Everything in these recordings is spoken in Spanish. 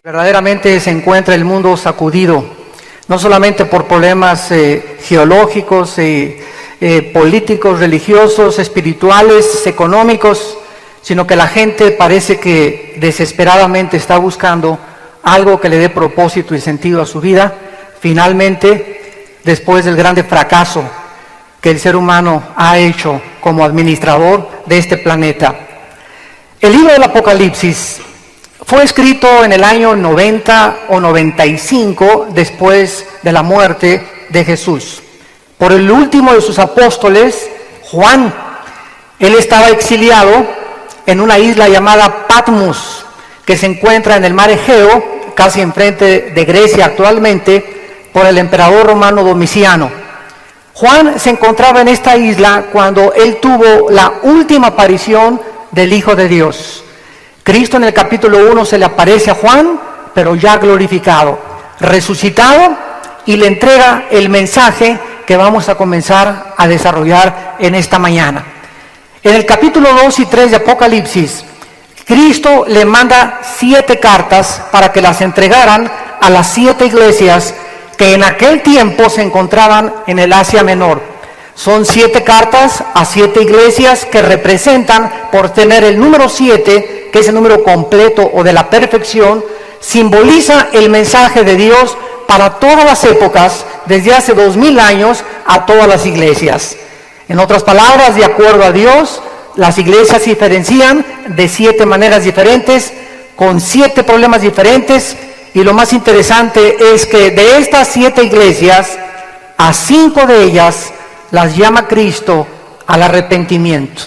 Verdaderamente se encuentra el mundo sacudido, no solamente por problemas geológicos, políticos, religiosos, espirituales, económicos, sino que la gente parece que desesperadamente está buscando algo que le dé propósito y sentido a su vida, finalmente, después del grande fracaso que el ser humano ha hecho como administrador de este planeta. El libro del Apocalipsis fue escrito en el año 90 o 95 después de la muerte de Jesús, por el último de sus apóstoles, Juan. Él estaba exiliado en una isla llamada Patmos, que se encuentra en el mar Egeo, casi enfrente de Grecia actualmente, por el emperador romano Domiciano. Juan se encontraba en esta isla cuando él tuvo la última aparición del Hijo de Dios. Cristo en el capítulo 1 se le aparece a Juan, pero ya glorificado, resucitado, y le entrega el mensaje que vamos a comenzar a desarrollar en esta mañana. En el capítulo 2 y 3 de Apocalipsis, Cristo le manda 7 cartas para que las entregaran a las 7 iglesias que en aquel tiempo se encontraban en el Asia Menor. Son 7 cartas a 7 iglesias que representan, por tener el número 7, que es el número completo o de la perfección, simboliza el mensaje de Dios para todas las épocas, desde hace 2000 años a todas las iglesias. En otras palabras, de acuerdo a Dios, las iglesias se diferencian de 7 maneras diferentes, con 7 problemas diferentes, y lo más interesante es que de estas 7 iglesias, a 5 de ellas las llama Cristo al arrepentimiento.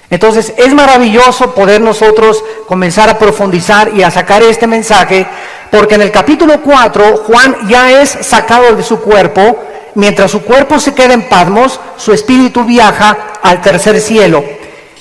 Entonces es maravilloso poder nosotros comenzar a profundizar y a sacar este mensaje, porque en el capítulo 4 Juan ya es sacado de su cuerpo. Mientras su cuerpo se queda en Patmos, su espíritu viaja al tercer cielo.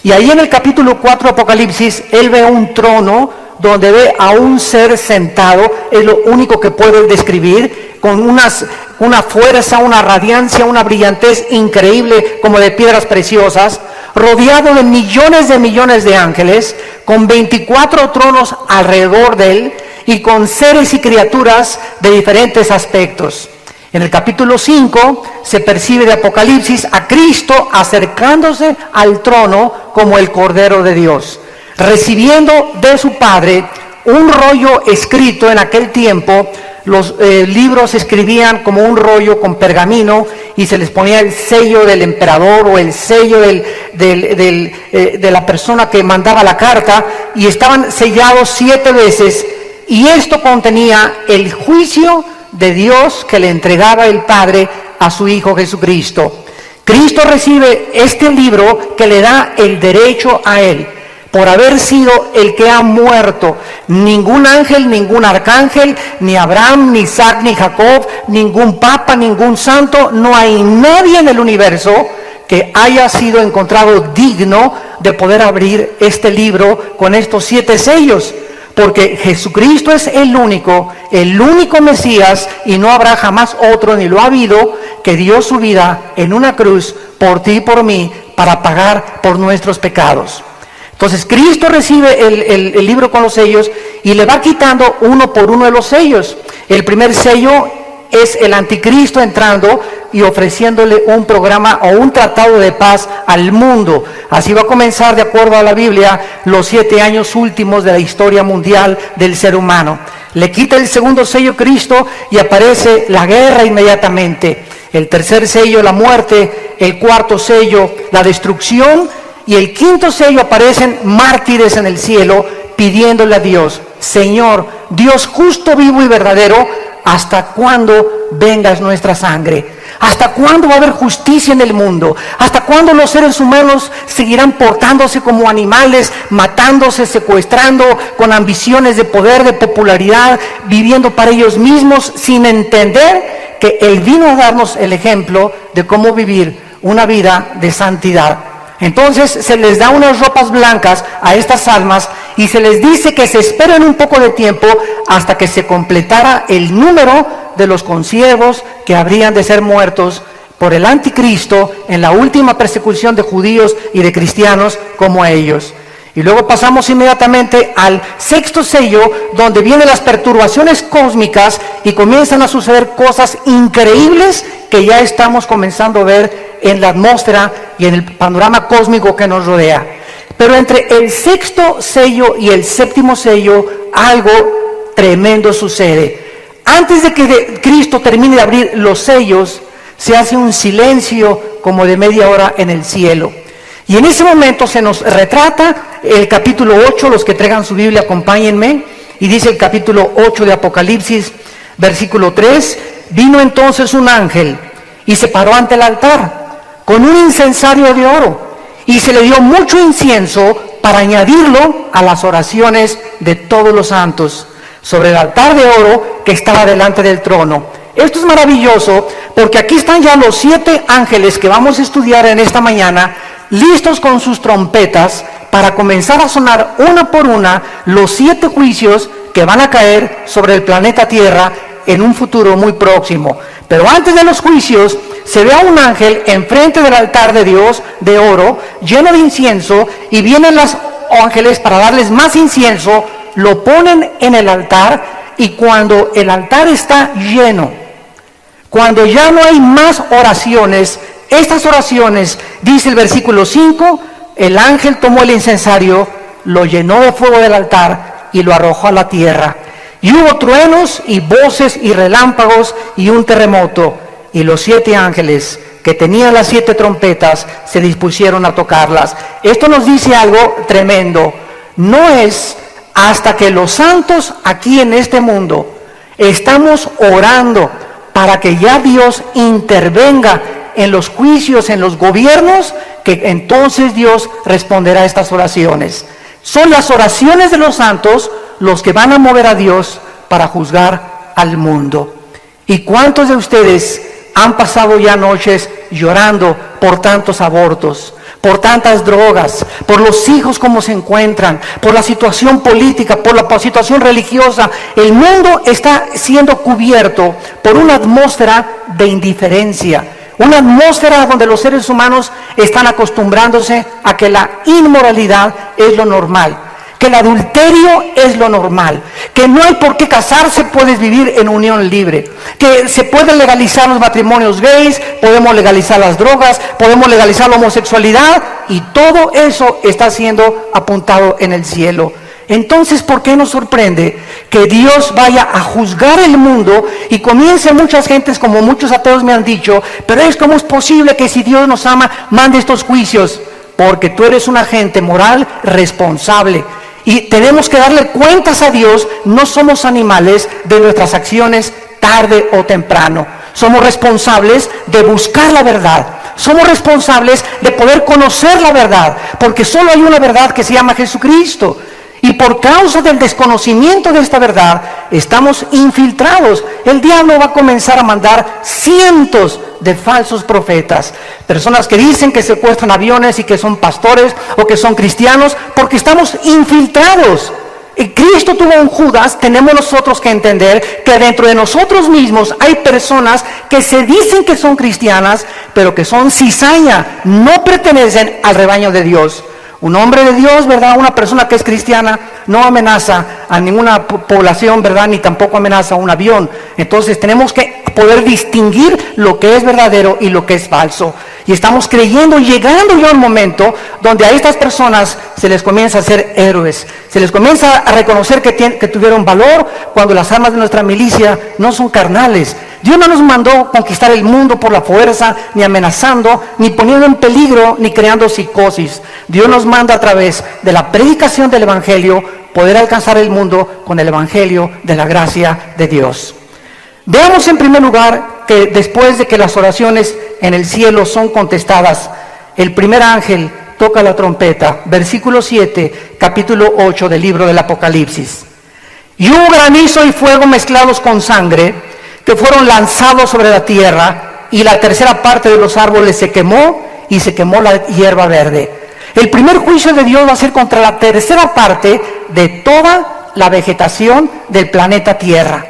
Y ahí en el capítulo 4 de Apocalipsis, él ve un trono donde ve a un ser sentado, es lo único que puede describir, con una fuerza, una radiancia, una brillantez increíble, como de piedras preciosas, rodeado de millones de ángeles, con 24 tronos alrededor de él, y con seres y criaturas de diferentes aspectos. En el capítulo 5 se percibe de Apocalipsis a Cristo acercándose al trono como el Cordero de Dios, recibiendo de su Padre un rollo escrito. En aquel tiempo los libros se escribían como un rollo con pergamino y se les ponía el sello del emperador o el sello de la persona que mandaba la carta, y estaban sellados 7 veces, y esto contenía el juicio de Dios que le entregaba el Padre a su Hijo Jesucristo. Cristo recibe este libro que le da el derecho a él, por haber sido el que ha muerto. Ningún ángel, ningún arcángel, ni Abraham, ni Isaac, ni Jacob, ningún papa, ningún santo, no hay nadie en el universo que haya sido encontrado digno de poder abrir este libro con estos 7 sellos. Porque Jesucristo es el único Mesías, y no habrá jamás otro, ni lo ha habido, que dio su vida en una cruz por ti y por mí, para pagar por nuestros pecados. Entonces Cristo recibe el libro con los sellos y le va quitando uno por uno de los sellos. El primer sello es el anticristo entrando y ofreciéndole un programa o un tratado de paz al mundo. Así va a comenzar, de acuerdo a la Biblia, los 7 años últimos de la historia mundial del ser humano. Le quita el segundo sello Cristo y aparece la guerra inmediatamente. El tercer sello, la muerte. El cuarto sello, la destrucción. Y el quinto sello, aparecen mártires en el cielo pidiéndole a Dios: Señor, Dios justo, vivo y verdadero, ¿hasta cuándo vengas nuestra sangre? ¿Hasta cuándo va a haber justicia en el mundo? ¿Hasta cuándo los seres humanos seguirán portándose como animales, matándose, secuestrando, con ambiciones de poder, de popularidad, viviendo para ellos mismos, sin entender que Él vino a darnos el ejemplo de cómo vivir una vida de santidad? Entonces se les da unas ropas blancas a estas almas y se les dice que se esperen un poco de tiempo hasta que se completara el número de los consiervos que habrían de ser muertos por el anticristo en la última persecución de judíos y de cristianos como ellos. Y luego pasamos inmediatamente al sexto sello, donde vienen las perturbaciones cósmicas y comienzan a suceder cosas increíbles que ya estamos comenzando a ver en la atmósfera y en el panorama cósmico que nos rodea. Pero entre el sexto sello y el séptimo sello, algo tremendo sucede. Antes de que Cristo termine de abrir los sellos, se hace un silencio como de media hora en el cielo. Y en ese momento se nos retrata el capítulo 8, los que traigan su Biblia, acompáñenme, y dice el capítulo 8 de Apocalipsis, versículo 3, vino entonces un ángel y se paró ante el altar con un incensario de oro, y se le dio mucho incienso para añadirlo a las oraciones de todos los santos, sobre el altar de oro que estaba delante del trono. Esto es maravilloso, porque aquí están ya los 7 ángeles que vamos a estudiar en esta mañana, listos con sus trompetas para comenzar a sonar una por una los 7 juicios que van a caer sobre el planeta Tierra en un futuro muy próximo. Pero antes de los juicios, se ve a un ángel enfrente del altar de Dios de oro, lleno de incienso, y vienen los ángeles para darles más incienso, lo ponen en el altar, y cuando el altar está lleno, cuando ya no hay más oraciones, estas oraciones, dice el versículo 5, el ángel tomó el incensario, lo llenó de fuego del altar y lo arrojó a la tierra. Y hubo truenos y voces y relámpagos y un terremoto. Y los 7 ángeles que tenían las 7 trompetas se dispusieron a tocarlas. Esto nos dice algo tremendo. No es hasta que los santos aquí en este mundo estamos orando para que ya Dios intervenga en los juicios, en los gobiernos, que entonces Dios responderá a estas oraciones. Son las oraciones de los santos los que van a mover a Dios para juzgar al mundo. ¿Y cuántos de ustedes han pasado ya noches llorando por tantos abortos, por tantas drogas, por los hijos como se encuentran, por la situación política, por la situación religiosa? El mundo está siendo cubierto por una atmósfera de indiferencia, una atmósfera donde los seres humanos están acostumbrándose a que la inmoralidad es lo normal, que el adulterio es lo normal, que no hay por qué casarse, puedes vivir en unión libre, que se pueden legalizar los matrimonios gays, podemos legalizar las drogas, podemos legalizar la homosexualidad, y todo eso está siendo apuntado en el cielo. Entonces, ¿por qué nos sorprende que Dios vaya a juzgar el mundo y comience muchas gentes, como muchos ateos me han dicho, pero ¿cómo es posible que si Dios nos ama, mande estos juicios? Porque tú eres un agente moral responsable y tenemos que darle cuentas a Dios. No somos animales de nuestras acciones tarde o temprano. Somos responsables de buscar la verdad. Somos responsables de poder conocer la verdad, porque solo hay una verdad que se llama Jesucristo. Y por causa del desconocimiento de esta verdad, estamos infiltrados. El diablo va a comenzar a mandar cientos de falsos profetas, personas que dicen que secuestran aviones y que son pastores o que son cristianos, porque estamos infiltrados. Y Cristo tuvo un Judas. Tenemos nosotros que entender que dentro de nosotros mismos hay personas que se dicen que son cristianas, pero que son cizaña, no pertenecen al rebaño de Dios. Un hombre de Dios, ¿verdad? Una persona que es cristiana no amenaza a ninguna población, ¿verdad? Ni tampoco amenaza a un avión. Entonces tenemos que poder distinguir lo que es verdadero y lo que es falso. Y estamos creyendo, llegando ya a un momento donde a estas personas se les comienza a hacer héroes. Se les comienza a reconocer que tuvieron valor, cuando las armas de nuestra milicia no son carnales. Dios no nos mandó conquistar el mundo por la fuerza, ni amenazando, ni poniendo en peligro, ni creando psicosis. Dios nos manda a través de la predicación del Evangelio poder alcanzar el mundo con el Evangelio de la gracia de Dios. Veamos en primer lugar que después de que las oraciones en el cielo son contestadas, el primer ángel toca la trompeta. Versículo 7, capítulo 8 del libro del Apocalipsis. Y hubo granizo y fuego mezclados con sangre, que fueron lanzados sobre la tierra, y la tercera parte de los árboles se quemó, y se quemó la hierba verde. El primer juicio de Dios va a ser contra la tercera parte de toda la vegetación del planeta Tierra.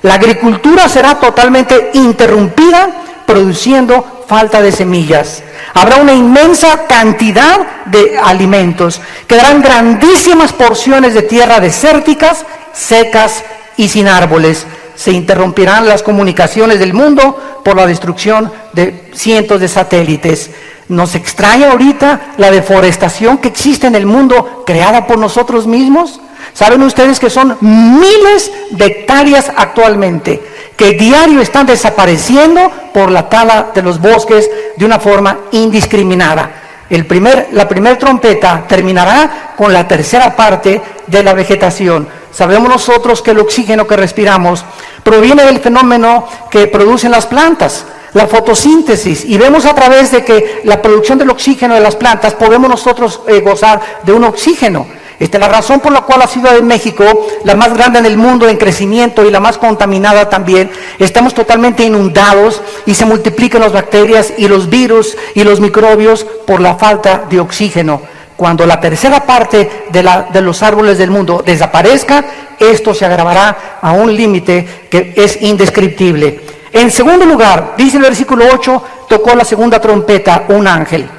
La agricultura será totalmente interrumpida, produciendo falta de semillas. Habrá una inmensa cantidad de alimentos. Quedarán grandísimas porciones de tierra desérticas, secas y sin árboles. Se interrumpirán las comunicaciones del mundo por la destrucción de cientos de satélites. ¿Nos extraña ahorita la deforestación que existe en el mundo creada por nosotros mismos? ¿Saben ustedes que son miles de hectáreas actualmente que diario están desapareciendo por la tala de los bosques de una forma indiscriminada? La primera trompeta terminará con la tercera parte de la vegetación. Sabemos nosotros que el oxígeno que respiramos proviene del fenómeno que producen las plantas, la fotosíntesis, y vemos a través de que la producción del oxígeno de las plantas podemos nosotros gozar de un oxígeno. Esta es la razón por la cual la Ciudad de México, la más grande en el mundo en crecimiento y la más contaminada también, estamos totalmente inundados y se multiplican las bacterias y los virus y los microbios por la falta de oxígeno. Cuando la tercera parte de los árboles del mundo desaparezca, esto se agravará a un límite que es indescriptible. En segundo lugar, dice el versículo 8, tocó la segunda trompeta un ángel,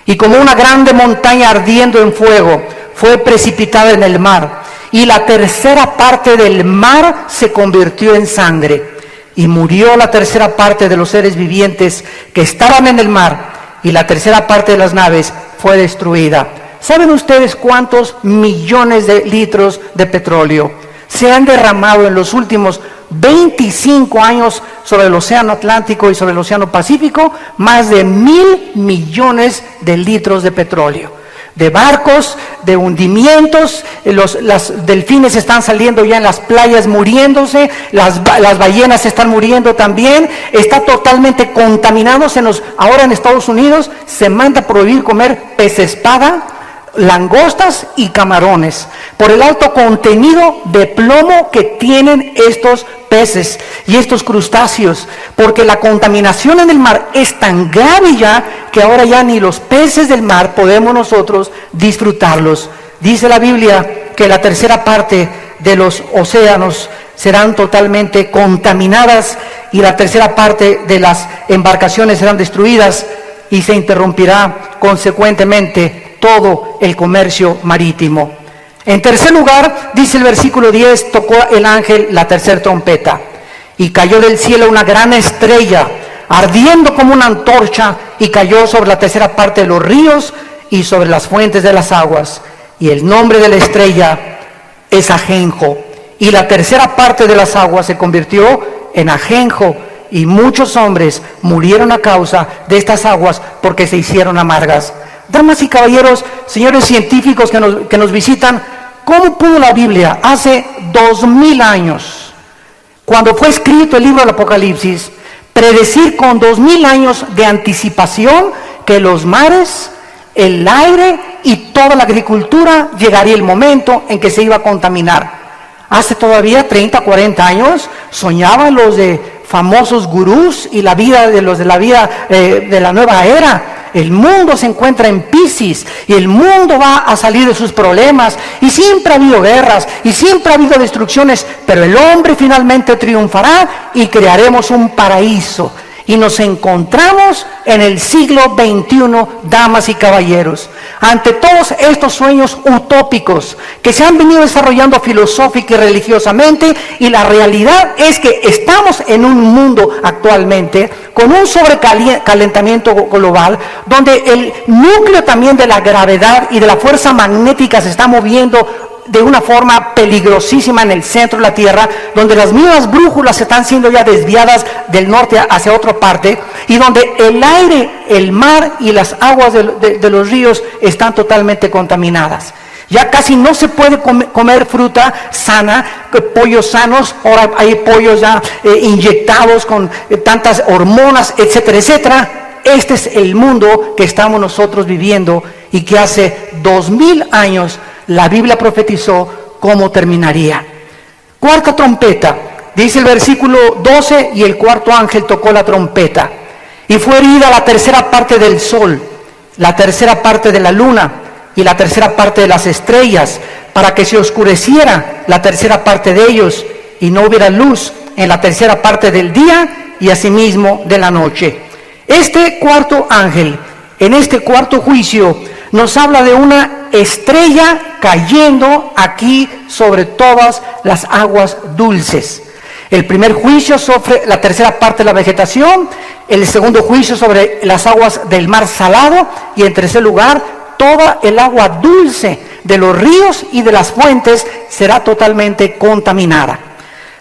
y como una grande montaña ardiendo en fuego, fue precipitada en el mar, y la tercera parte del mar se convirtió en sangre, y murió la tercera parte de los seres vivientes que estaban en el mar, y la tercera parte de las naves fue destruida. ¿Saben ustedes cuántos millones de litros de petróleo se han derramado en los últimos 25 años sobre el océano Atlántico y sobre el océano Pacífico? Más de 1,000 millones de litros de petróleo. De barcos, de hundimientos, las delfines están saliendo ya en las playas muriéndose, las ballenas están muriendo también, está totalmente contaminado. Ahora en Estados Unidos se manda a prohibir comer pez espada, langostas y camarones por el alto contenido de plomo que tienen estos peces y estos crustáceos, porque la contaminación en el mar es tan grave ya que ahora ya ni los peces del mar podemos nosotros disfrutarlos. Dice la Biblia que la tercera parte de los océanos serán totalmente contaminadas y la tercera parte de las embarcaciones serán destruidas y se interrumpirá consecuentemente todo el comercio marítimo. En tercer lugar, dice el versículo 10, tocó el ángel la tercera trompeta, y cayó del cielo una gran estrella, ardiendo como una antorcha, y cayó sobre la tercera parte de los ríos y sobre las fuentes de las aguas. Y el nombre de la estrella es ajenjo, y la tercera parte de las aguas se convirtió en ajenjo, y muchos hombres murieron a causa de estas aguas porque se hicieron amargas. Damas y caballeros, señores científicos que nos visitan, ¿cómo pudo la Biblia hace 2000 años, cuando fue escrito el libro del Apocalipsis, predecir con 2000 años de anticipación que los mares, el aire y toda la agricultura llegaría el momento en que se iba a contaminar? Hace todavía 30, 40 años soñaban los de famosos gurús y la vida de los de la vida de la nueva era. El mundo se encuentra en Piscis y el mundo va a salir de sus problemas, y siempre ha habido guerras y siempre ha habido destrucciones, pero el hombre finalmente triunfará y crearemos un paraíso. Y nos encontramos en el siglo XXI, damas y caballeros, ante todos estos sueños utópicos que se han venido desarrollando filosófica y religiosamente, y la realidad es que estamos en un mundo actualmente con un sobrecalentamiento global, donde el núcleo también de la gravedad y de la fuerza magnética se está moviendo de una forma peligrosísima en el centro de la Tierra, donde las mismas brújulas están siendo ya desviadas del norte hacia otra parte, y donde el aire, el mar y las aguas de los ríos están totalmente contaminadas. Ya casi no se puede comer fruta sana, pollos sanos. Ahora hay pollos ya inyectados con tantas hormonas, etcétera, etcétera. Este es el mundo que estamos nosotros viviendo y que hace 2000 años la Biblia profetizó cómo terminaría. Cuarta trompeta, dice el versículo 12, y el cuarto ángel tocó la trompeta, y fue herida la tercera parte del sol, la tercera parte de la luna y la tercera parte de las estrellas, para que se oscureciera la tercera parte de ellos, y no hubiera luz en la tercera parte del día y asimismo de la noche. Este cuarto ángel, en este cuarto juicio, nos habla de una estrella cayendo aquí sobre todas las aguas dulces. El primer juicio sobre la tercera parte de la vegetación, el segundo juicio sobre las aguas del mar salado, y en tercer lugar, toda el agua dulce de los ríos y de las fuentes será totalmente contaminada.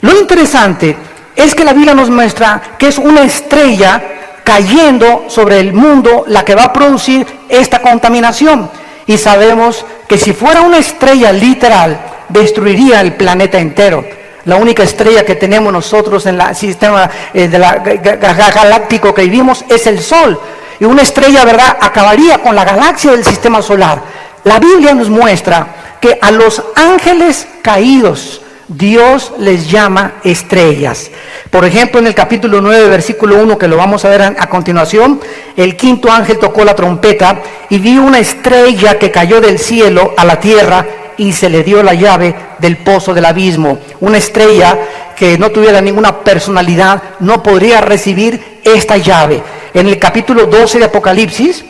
Lo interesante es que la Biblia nos muestra que es una estrella cayendo sobre el mundo la que va a producir esta contaminación. Y sabemos que si fuera una estrella literal, destruiría el planeta entero. La única estrella que tenemos nosotros en el sistema galáctico que vivimos es el Sol. Y una estrella, ¿verdad?, acabaría con la galaxia del sistema solar. La Biblia nos muestra que a los ángeles caídos Dios les llama estrellas. Por ejemplo, en el capítulo 9, versículo 1, que lo vamos a ver a continuación, el quinto ángel tocó la trompeta y vio una estrella que cayó del cielo a la tierra y se le dio la llave del pozo del abismo. Una estrella que no tuviera ninguna personalidad no podría recibir esta llave. En el capítulo 12 de Apocalipsis,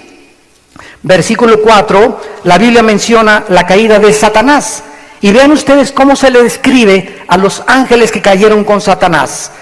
versículo 4, la Biblia menciona la caída de Satanás. Y vean ustedes cómo se le describe a los ángeles que cayeron con Satanás.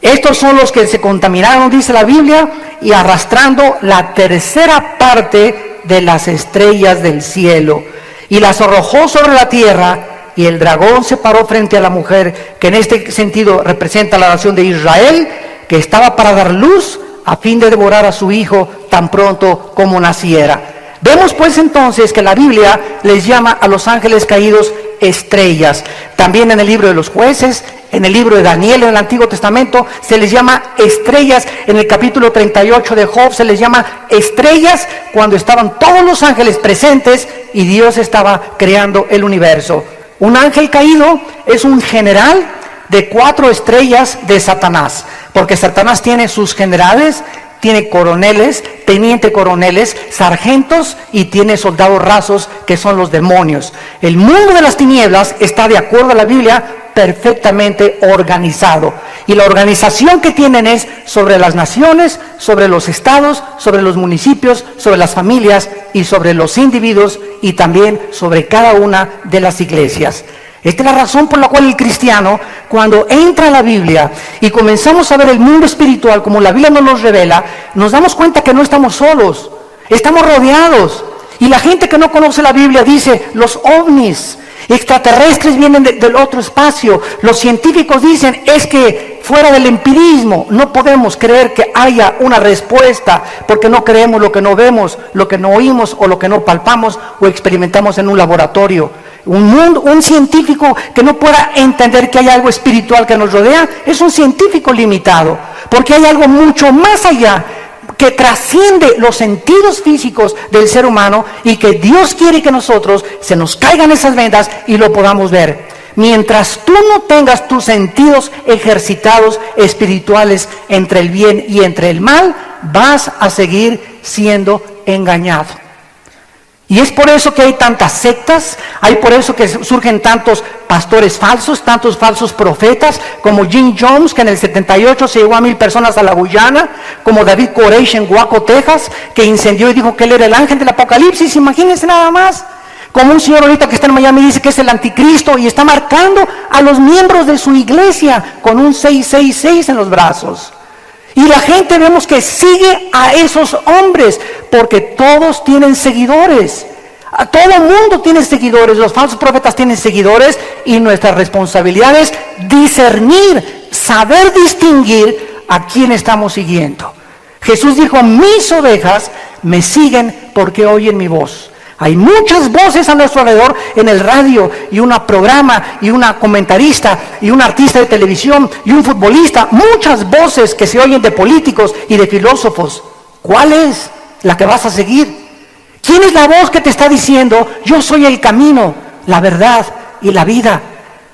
Estos son los que se contaminaron, dice la Biblia, y arrastrando la tercera parte de las estrellas del cielo. Y las arrojó sobre la tierra, y el dragón se paró frente a la mujer, que en este sentido representa la nación de Israel, que estaba para dar luz a fin de devorar a su hijo tan pronto como naciera. Vemos pues entonces que la Biblia les llama a los ángeles caídos estrellas. También en el libro de los jueces, en el libro de Daniel, en el Antiguo Testamento, se les llama estrellas. En el capítulo 38 de Job se les llama estrellas cuando estaban todos los ángeles presentes y Dios estaba creando el universo. Un ángel caído es un general de 4 estrellas de Satanás, porque Satanás tiene sus generales, tiene coroneles, teniente coroneles, sargentos y tiene soldados rasos que son los demonios. El mundo de las tinieblas está, de acuerdo a la Biblia, perfectamente organizado. Y la organización que tienen es sobre las naciones, sobre los estados, sobre los municipios, sobre las familias y sobre los individuos y también sobre cada una de las iglesias. Esta es la razón por la cual el cristiano, cuando entra a la Biblia y comenzamos a ver el mundo espiritual como la Biblia nos lo revela, nos damos cuenta que no estamos solos, estamos rodeados. Y la gente que no conoce la Biblia dice, los ovnis, extraterrestres vienen del otro espacio. Los científicos dicen, es que fuera del empirismo no podemos creer que haya una respuesta, porque no creemos lo que no vemos, lo que no oímos o lo que no palpamos o experimentamos en un laboratorio. Un científico que no pueda entender que hay algo espiritual que nos rodea es un científico limitado, porque hay algo mucho más allá que trasciende los sentidos físicos del ser humano y que Dios quiere que nosotros se nos caigan esas vendas y lo podamos ver. Mientras tú no tengas tus sentidos ejercitados espirituales entre el bien y entre el mal, vas a seguir siendo engañado. Y es por eso que hay tantas sectas, hay por eso que surgen tantos pastores falsos, tantos falsos profetas, como Jim Jones, que en el 78 se llevó a 1,000 personas a la Guyana, como David Koresh en Waco, Texas, que incendió y dijo que él era el ángel del Apocalipsis, imagínense nada más. Como un señor ahorita que está en Miami dice que es el anticristo y está marcando a los miembros de su iglesia con un 666 en los brazos. Y la gente vemos que sigue a esos hombres, porque todos tienen seguidores. Todo el mundo tiene seguidores, los falsos profetas tienen seguidores, y nuestra responsabilidad es discernir, saber distinguir a quién estamos siguiendo. Jesús dijo, mis ovejas me siguen porque oyen mi voz. Hay muchas voces a nuestro alrededor en el radio, y un programa, y una comentarista, y un artista de televisión, y un futbolista. Muchas voces que se oyen de políticos y de filósofos. ¿Cuál es la que vas a seguir? ¿Quién es la voz que te está diciendo, yo soy el camino, la verdad y la vida?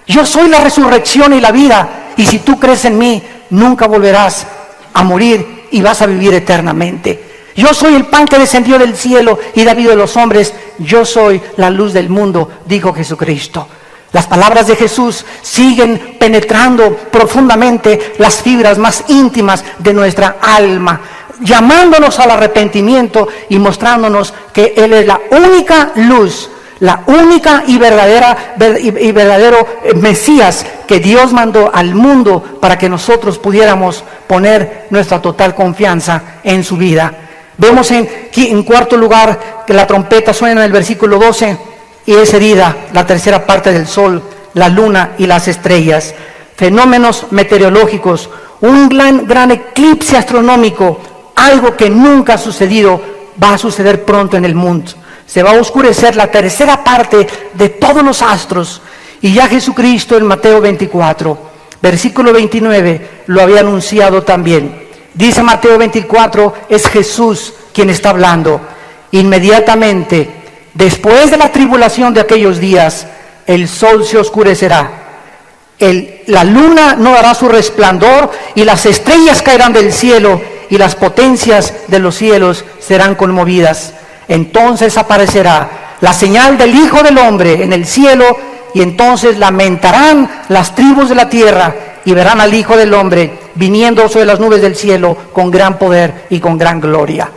Yo soy la resurrección y la vida. Y si tú crees en mí, nunca volverás a morir y vas a vivir eternamente. Yo soy el pan que descendió del cielo y da vida a los hombres. Yo soy la luz del mundo, dijo Jesucristo. Las palabras de Jesús siguen penetrando profundamente las fibras más íntimas de nuestra alma. llamándonos al arrepentimiento y mostrándonos que Él es la única luz, la única y verdadero Mesías que Dios mandó al mundo para que nosotros pudiéramos poner nuestra total confianza en su vida. Vemos en cuarto lugar que la trompeta suena en el versículo 12 y es herida la tercera parte del sol, la luna y las estrellas. Fenómenos meteorológicos, un gran eclipse astronómico, algo que nunca ha sucedido, va a suceder pronto en el mundo. Se va a oscurecer la tercera parte de todos los astros. Y ya Jesucristo en Mateo 24, versículo 29, lo había anunciado también. Dice Mateo 24, es Jesús quien está hablando. Inmediatamente, después de la tribulación de aquellos días, el sol se oscurecerá. La luna no dará su resplandor y las estrellas caerán del cielo y las potencias de los cielos serán conmovidas. Entonces aparecerá la señal del Hijo del Hombre en el cielo y entonces lamentarán las tribus de la tierra y verán al Hijo del Hombre viniendo sobre las nubes del cielo con gran poder y con gran gloria.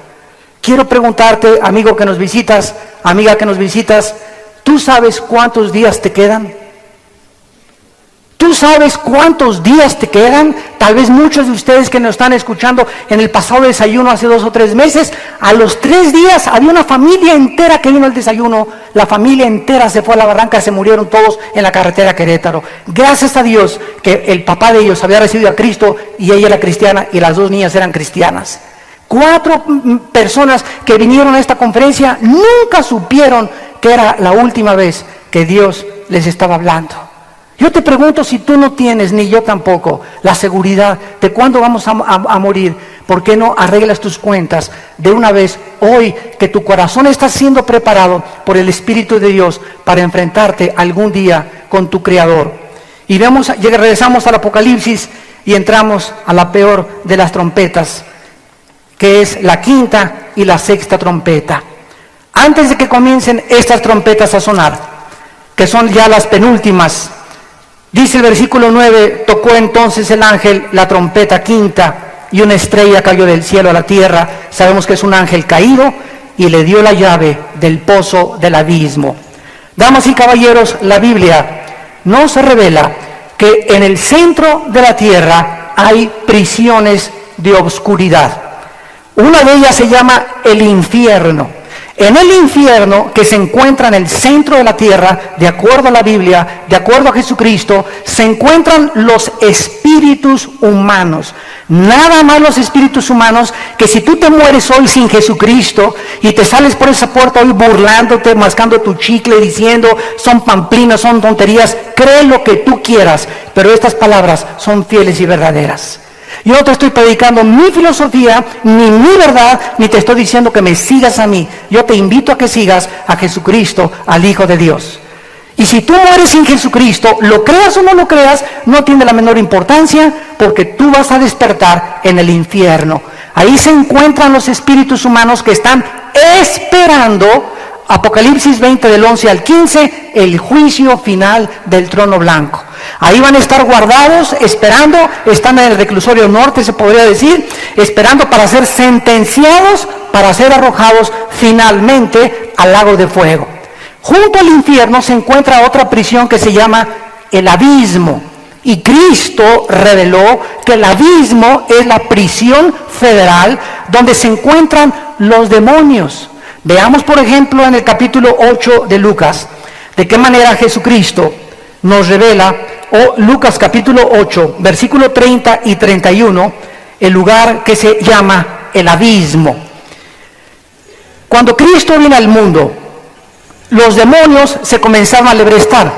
Quiero preguntarte, amigo que nos visitas, amiga que nos visitas, ¿tú sabes cuántos días te quedan? ¿Tú sabes cuántos días te quedan? Tal vez muchos de ustedes que nos están escuchando en el pasado desayuno hace 2 o 3 meses, a los 3 días había una familia entera que vino al desayuno, la familia entera se fue a la barranca, se murieron todos en la carretera Querétaro. Gracias a Dios que el papá de ellos había recibido a Cristo y ella era cristiana y las 2 niñas eran cristianas. 4 personas que vinieron a esta conferencia nunca supieron que era la última vez que Dios les estaba hablando. Yo te pregunto, si tú no tienes, ni yo tampoco, la seguridad de cuándo vamos a morir, ¿por qué no arreglas tus cuentas de una vez hoy que tu corazón está siendo preparado por el Espíritu de Dios para enfrentarte algún día con tu Creador? Y regresamos al Apocalipsis y entramos a la peor de las trompetas, que es la quinta y la sexta trompeta. Antes de que comiencen estas trompetas a sonar, que son ya las penúltimas, dice el versículo 9, tocó entonces el ángel la trompeta quinta y una estrella cayó del cielo a la tierra. Sabemos que es un ángel caído y le dio la llave del pozo del abismo. Damas y caballeros, la Biblia nos revela que en el centro de la tierra hay prisiones de obscuridad. Una de ellas se llama el infierno. En el infierno, que se encuentra en el centro de la tierra, de acuerdo a la Biblia, de acuerdo a Jesucristo, se encuentran los espíritus humanos. Nada más los espíritus humanos, que si tú te mueres hoy sin Jesucristo y te sales por esa puerta hoy burlándote, mascando tu chicle, diciendo son pamplinas, son tonterías, cree lo que tú quieras, pero estas palabras son fieles y verdaderas. Yo no te estoy predicando mi filosofía, ni mi verdad, ni te estoy diciendo que me sigas a mí. Yo te invito a que sigas a Jesucristo, al Hijo de Dios. Y si tú mueres sin Jesucristo, lo creas o no lo creas, no tiene la menor importancia, porque tú vas a despertar en el infierno. Ahí se encuentran los espíritus humanos que están esperando, Apocalipsis 20 del 11 al 15, el juicio final del trono blanco. Ahí van a estar guardados, esperando, están en el reclusorio norte, se podría decir, esperando para ser sentenciados, para ser arrojados finalmente al lago de fuego. Junto al infierno se encuentra otra prisión que se llama el abismo. Y Cristo reveló que el abismo es la prisión federal donde se encuentran los demonios. Veamos, por ejemplo, en el capítulo 8 de Lucas, de qué manera Jesucristo nos revela, o Lucas capítulo 8, versículo 30 y 31, el lugar que se llama el abismo. Cuando Cristo vino al mundo, los demonios se comenzaron a lebrestar.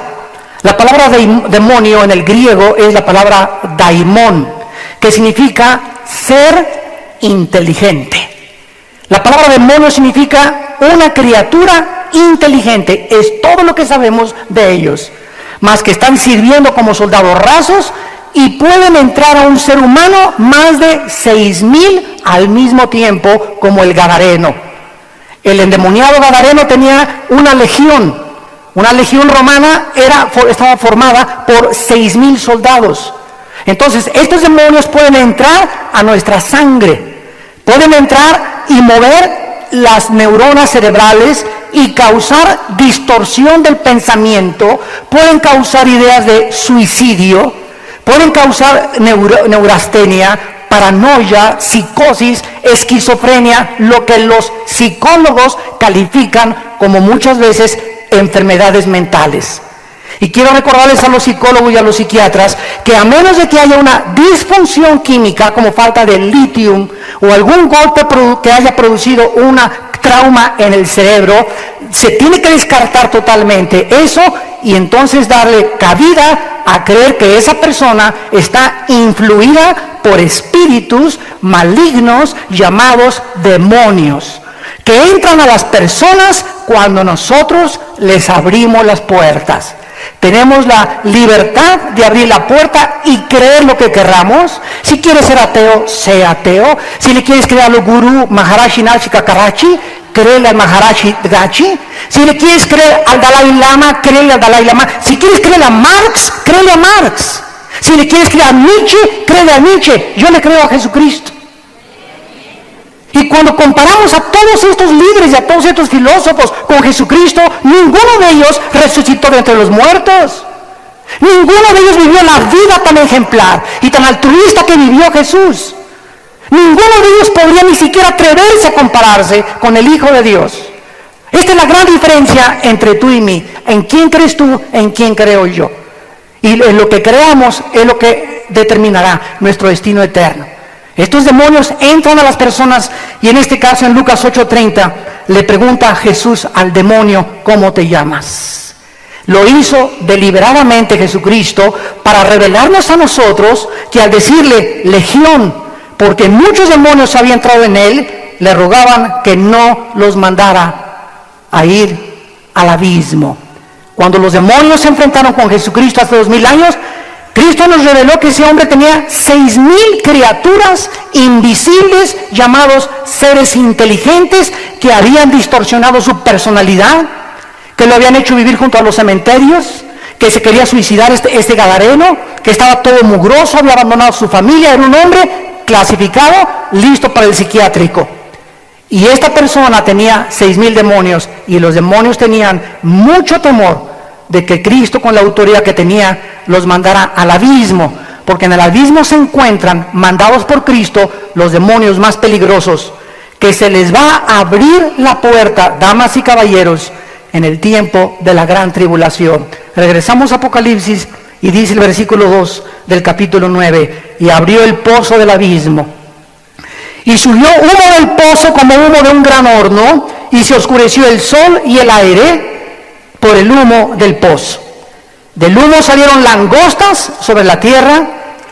La palabra demonio en el griego es la palabra daimon, que significa ser inteligente. La palabra demonio significa una criatura inteligente, es todo lo que sabemos de ellos. Más que están sirviendo como soldados rasos y pueden entrar a un ser humano más de 6,000 al mismo tiempo, como el gadareno. El endemoniado gadareno tenía una legión romana, estaba formada por 6,000 soldados. Entonces, estos demonios pueden entrar a nuestra sangre, Pueden entrar y mover las neuronas cerebrales y causar distorsión del pensamiento, pueden causar ideas de suicidio, pueden causar neurastenia, paranoia, psicosis, esquizofrenia, lo que los psicólogos califican como muchas veces enfermedades mentales. Y quiero recordarles a los psicólogos y a los psiquiatras que a menos de que haya una disfunción química como falta de litio o algún golpe que haya producido una trauma en el cerebro, se tiene que descartar totalmente eso y entonces darle cabida a creer que esa persona está influida por espíritus malignos llamados demonios, que entran a las personas cuando nosotros les abrimos las puertas. Tenemos la libertad de abrir la puerta y creer lo que querramos. Si quieres ser ateo, sé ateo. Si le quieres creer al gurú Maharaji Nalchika Karachi, créele al Maharaji Gachi. Si le quieres creer al Dalai Lama, créele al Dalai Lama. Si quieres creer a Marx, créele a Marx. Si le quieres creer a Nietzsche, créele a Nietzsche. Yo le creo a Jesucristo. Y cuando comparamos a todos estos líderes y a todos estos filósofos con Jesucristo, ninguno de ellos resucitó de entre los muertos. Ninguno de ellos vivió la vida tan ejemplar y tan altruista que vivió Jesús. Ninguno de ellos podría ni siquiera atreverse a compararse con el Hijo de Dios. Esta es la gran diferencia entre tú y mí. ¿En quién crees tú? ¿En quién creo yo? Y en lo que creamos es lo que determinará nuestro destino eterno. Estos demonios entran a las personas y en este caso en Lucas 8:30 le pregunta a Jesús al demonio, ¿cómo te llamas? Lo hizo deliberadamente Jesucristo para revelarnos a nosotros que al decirle legión, porque muchos demonios habían entrado en él, le rogaban que no los mandara a ir al abismo. Cuando los demonios se enfrentaron con Jesucristo hace 2000 años, Cristo nos reveló que ese hombre tenía 6,000 criaturas invisibles llamados seres inteligentes que habían distorsionado su personalidad, que lo habían hecho vivir junto a los cementerios, que se quería suicidar este gadareno, que estaba todo mugroso, había abandonado su familia, era un hombre clasificado, listo para el psiquiátrico. Y esta persona tenía 6,000 demonios y los demonios tenían mucho temor de que Cristo con la autoridad que tenía los mandara al abismo, porque en el abismo se encuentran, mandados por Cristo, los demonios más peligrosos, que se les va a abrir la puerta, damas y caballeros, en el tiempo de la gran tribulación. Regresamos a Apocalipsis y dice el versículo 2 del capítulo 9, y abrió el pozo del abismo, y subió humo del pozo como humo de un gran horno, y se oscureció el sol y el aire por el humo del pozo. Del humo salieron langostas sobre la tierra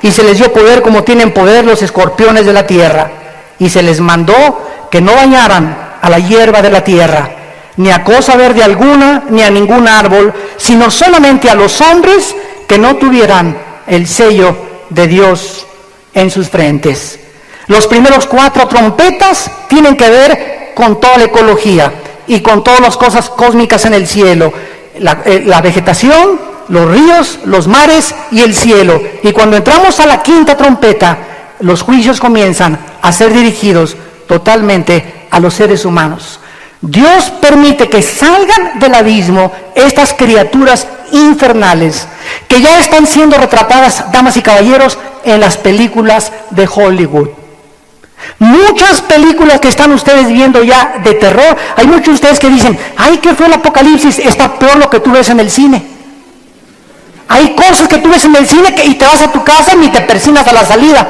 y se les dio poder como tienen poder los escorpiones de la tierra. Y se les mandó que no dañaran a la hierba de la tierra, ni a cosa verde alguna, ni a ningún árbol, sino solamente a los hombres que no tuvieran el sello de Dios en sus frentes. Los primeros 4 trompetas tienen que ver con toda la ecología y con todas las cosas cósmicas en el cielo, la vegetación, los ríos, los mares y el cielo. Y cuando entramos a la 5ª trompeta, los juicios comienzan a ser dirigidos totalmente a los seres humanos. Dios permite que salgan del abismo estas criaturas infernales que ya están siendo retratadas, damas y caballeros, en las películas de Hollywood. Muchas películas que están ustedes viendo ya de terror, hay muchos de ustedes que dicen, ay, ¿qué fue el Apocalipsis? Está peor lo que tú ves en el cine. Hay cosas que tú ves en el cine y te vas a tu casa y ni te persinas a la salida.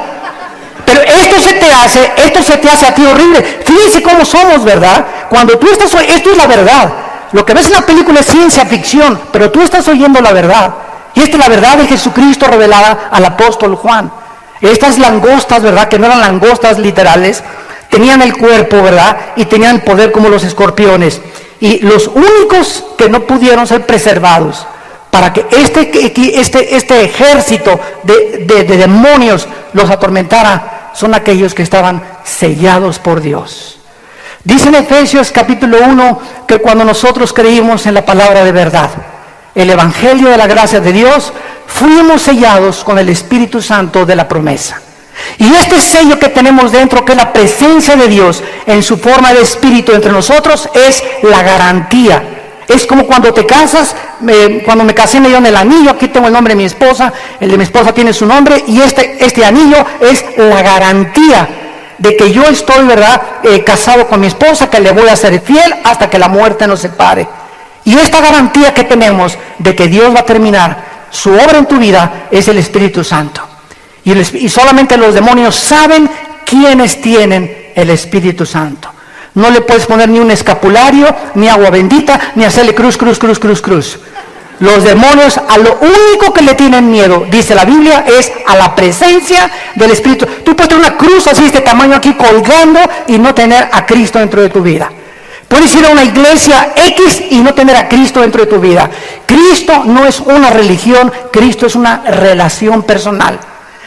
Pero esto se te hace a ti horrible. Fíjense cómo somos, ¿verdad? Cuando tú estás, esto es la verdad. Lo que ves en la película es ciencia ficción, pero tú estás oyendo la verdad. Y esta es la verdad de Jesucristo revelada al apóstol Juan. Estas langostas, ¿verdad? Que no eran langostas literales, tenían el cuerpo, ¿verdad? Y tenían el poder como los escorpiones. Y los únicos que no pudieron ser preservados para que este ejército de demonios los atormentara son aquellos que estaban sellados por Dios. Dice en Efesios capítulo 1 que cuando nosotros creímos en la palabra de verdad, el evangelio de la gracia de Dios, fuimos sellados con el Espíritu Santo de la promesa. Y este sello que tenemos dentro, que es la presencia de Dios en su forma de espíritu entre nosotros, es la garantía. Es como cuando te casas, cuando me casé me dieron el anillo, aquí tengo el nombre de mi esposa, el de mi esposa tiene su nombre, y este anillo es la garantía de que yo estoy, ¿verdad?, casado con mi esposa, que le voy a ser fiel hasta que la muerte nos separe. Y esta garantía que tenemos de que Dios va a terminar su obra en tu vida es el Espíritu Santo. Y solamente los demonios saben quiénes tienen el Espíritu Santo. No le puedes poner ni un escapulario, ni agua bendita, ni hacerle cruz, cruz, cruz, cruz, cruz. Los demonios a lo único que le tienen miedo, dice la Biblia, es a la presencia del Espíritu. Tú puedes tener una cruz así de este tamaño aquí colgando y no tener a Cristo dentro de tu vida. Puedes ir a una iglesia X y no tener a Cristo dentro de tu vida. Cristo no es una religión, Cristo es una relación personal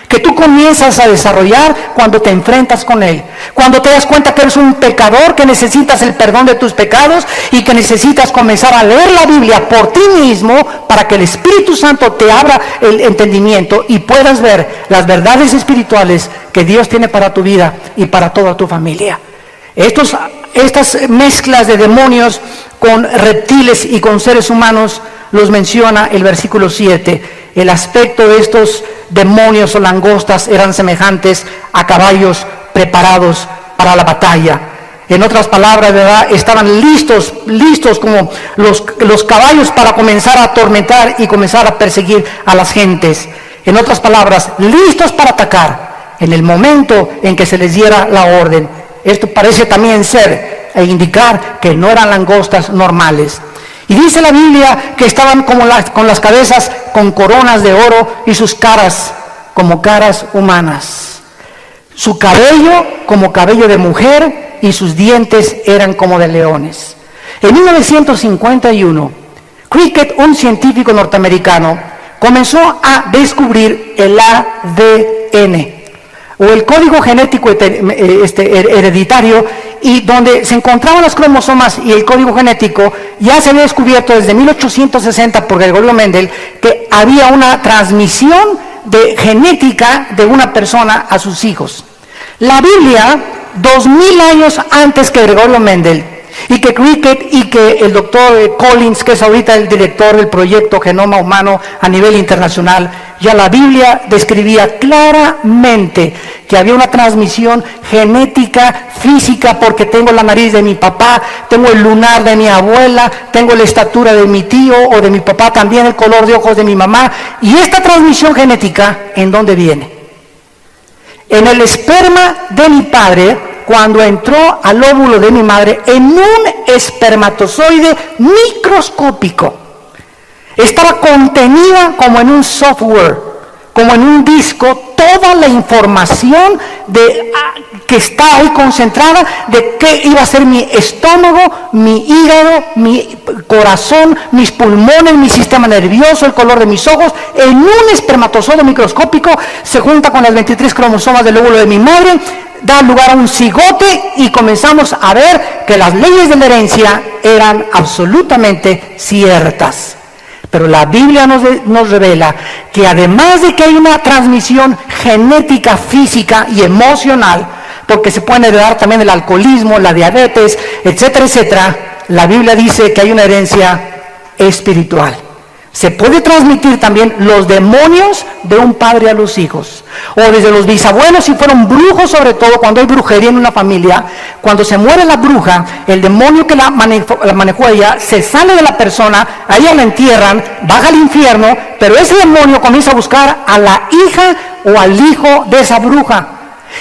que tú comienzas a desarrollar cuando te enfrentas con Él. Cuando te das cuenta que eres un pecador, que necesitas el perdón de tus pecados y que necesitas comenzar a leer la Biblia por ti mismo para que el Espíritu Santo te abra el entendimiento y puedas ver las verdades espirituales que Dios tiene para tu vida y para toda tu familia. Estas mezclas de demonios con reptiles y con seres humanos los menciona el versículo 7. El aspecto de estos demonios o langostas eran semejantes a caballos preparados para la batalla. En otras palabras, ¿verdad?, estaban listos como los caballos para comenzar a atormentar y comenzar a perseguir a las gentes. En otras palabras, listos para atacar en el momento en que se les diera la orden. Esto parece también ser e indicar que no eran langostas normales. Y dice la Biblia que estaban con las cabezas con coronas de oro y sus caras como caras humanas. Su cabello como cabello de mujer y sus dientes eran como de leones. En 1951, Cricket, un científico norteamericano, comenzó a descubrir el ADN, o el código genético hereditario, y donde se encontraban los cromosomas y el código genético. Ya se había descubierto desde 1860 por Gregorio Mendel que había una transmisión de genética de una persona a sus hijos. La Biblia, 2000 años antes que Gregorio Mendel, y que Cricket y que el doctor Collins, que es ahorita el director del proyecto Genoma Humano a nivel internacional, ya la Biblia describía claramente que había una transmisión genética, física, porque tengo la nariz de mi papá, tengo el lunar de mi abuela, tengo la estatura de mi tío o de mi papá, también el color de ojos de mi mamá. Y esta transmisión genética, ¿en dónde viene? En el esperma de mi padre, cuando entró al óvulo de mi madre, en un espermatozoide microscópico. Estaba contenida como en un software, como en un disco, toda la información que está ahí concentrada de qué iba a ser mi estómago, mi hígado, mi corazón, mis pulmones, mi sistema nervioso, el color de mis ojos. En un espermatozoide microscópico se junta con las 23 cromosomas del óvulo de mi madre, da lugar a un cigote y comenzamos a ver que las leyes de la herencia eran absolutamente ciertas. Pero la Biblia nos revela que además de que hay una transmisión genética, física y emocional, porque se puede heredar también el alcoholismo, la diabetes, etcétera, etcétera, la Biblia dice que hay una herencia espiritual. Se puede transmitir también los demonios de un padre a los hijos, o desde los bisabuelos, si fueron brujos, sobre todo cuando hay brujería en una familia. Cuando se muere la bruja, el demonio que la manejó ella se sale de la persona, a ella la entierran, baja al infierno, pero ese demonio comienza a buscar a la hija o al hijo de esa bruja.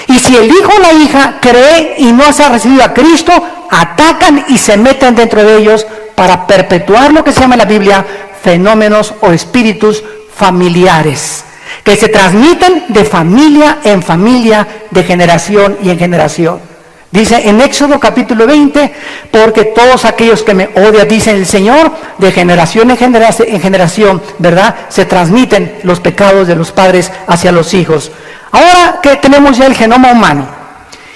Y si el hijo o la hija cree y no se ha recibido a Cristo, atacan y se meten dentro de ellos para perpetuar lo que se llama en la Biblia fenómenos o espíritus familiares, que se transmiten de familia en familia, de generación y en generación. Dice en Éxodo capítulo 20, porque todos aquellos que me odian, dice el Señor, de generación en generación, ¿verdad?, se transmiten los pecados de los padres hacia los hijos. Ahora que tenemos ya el genoma humano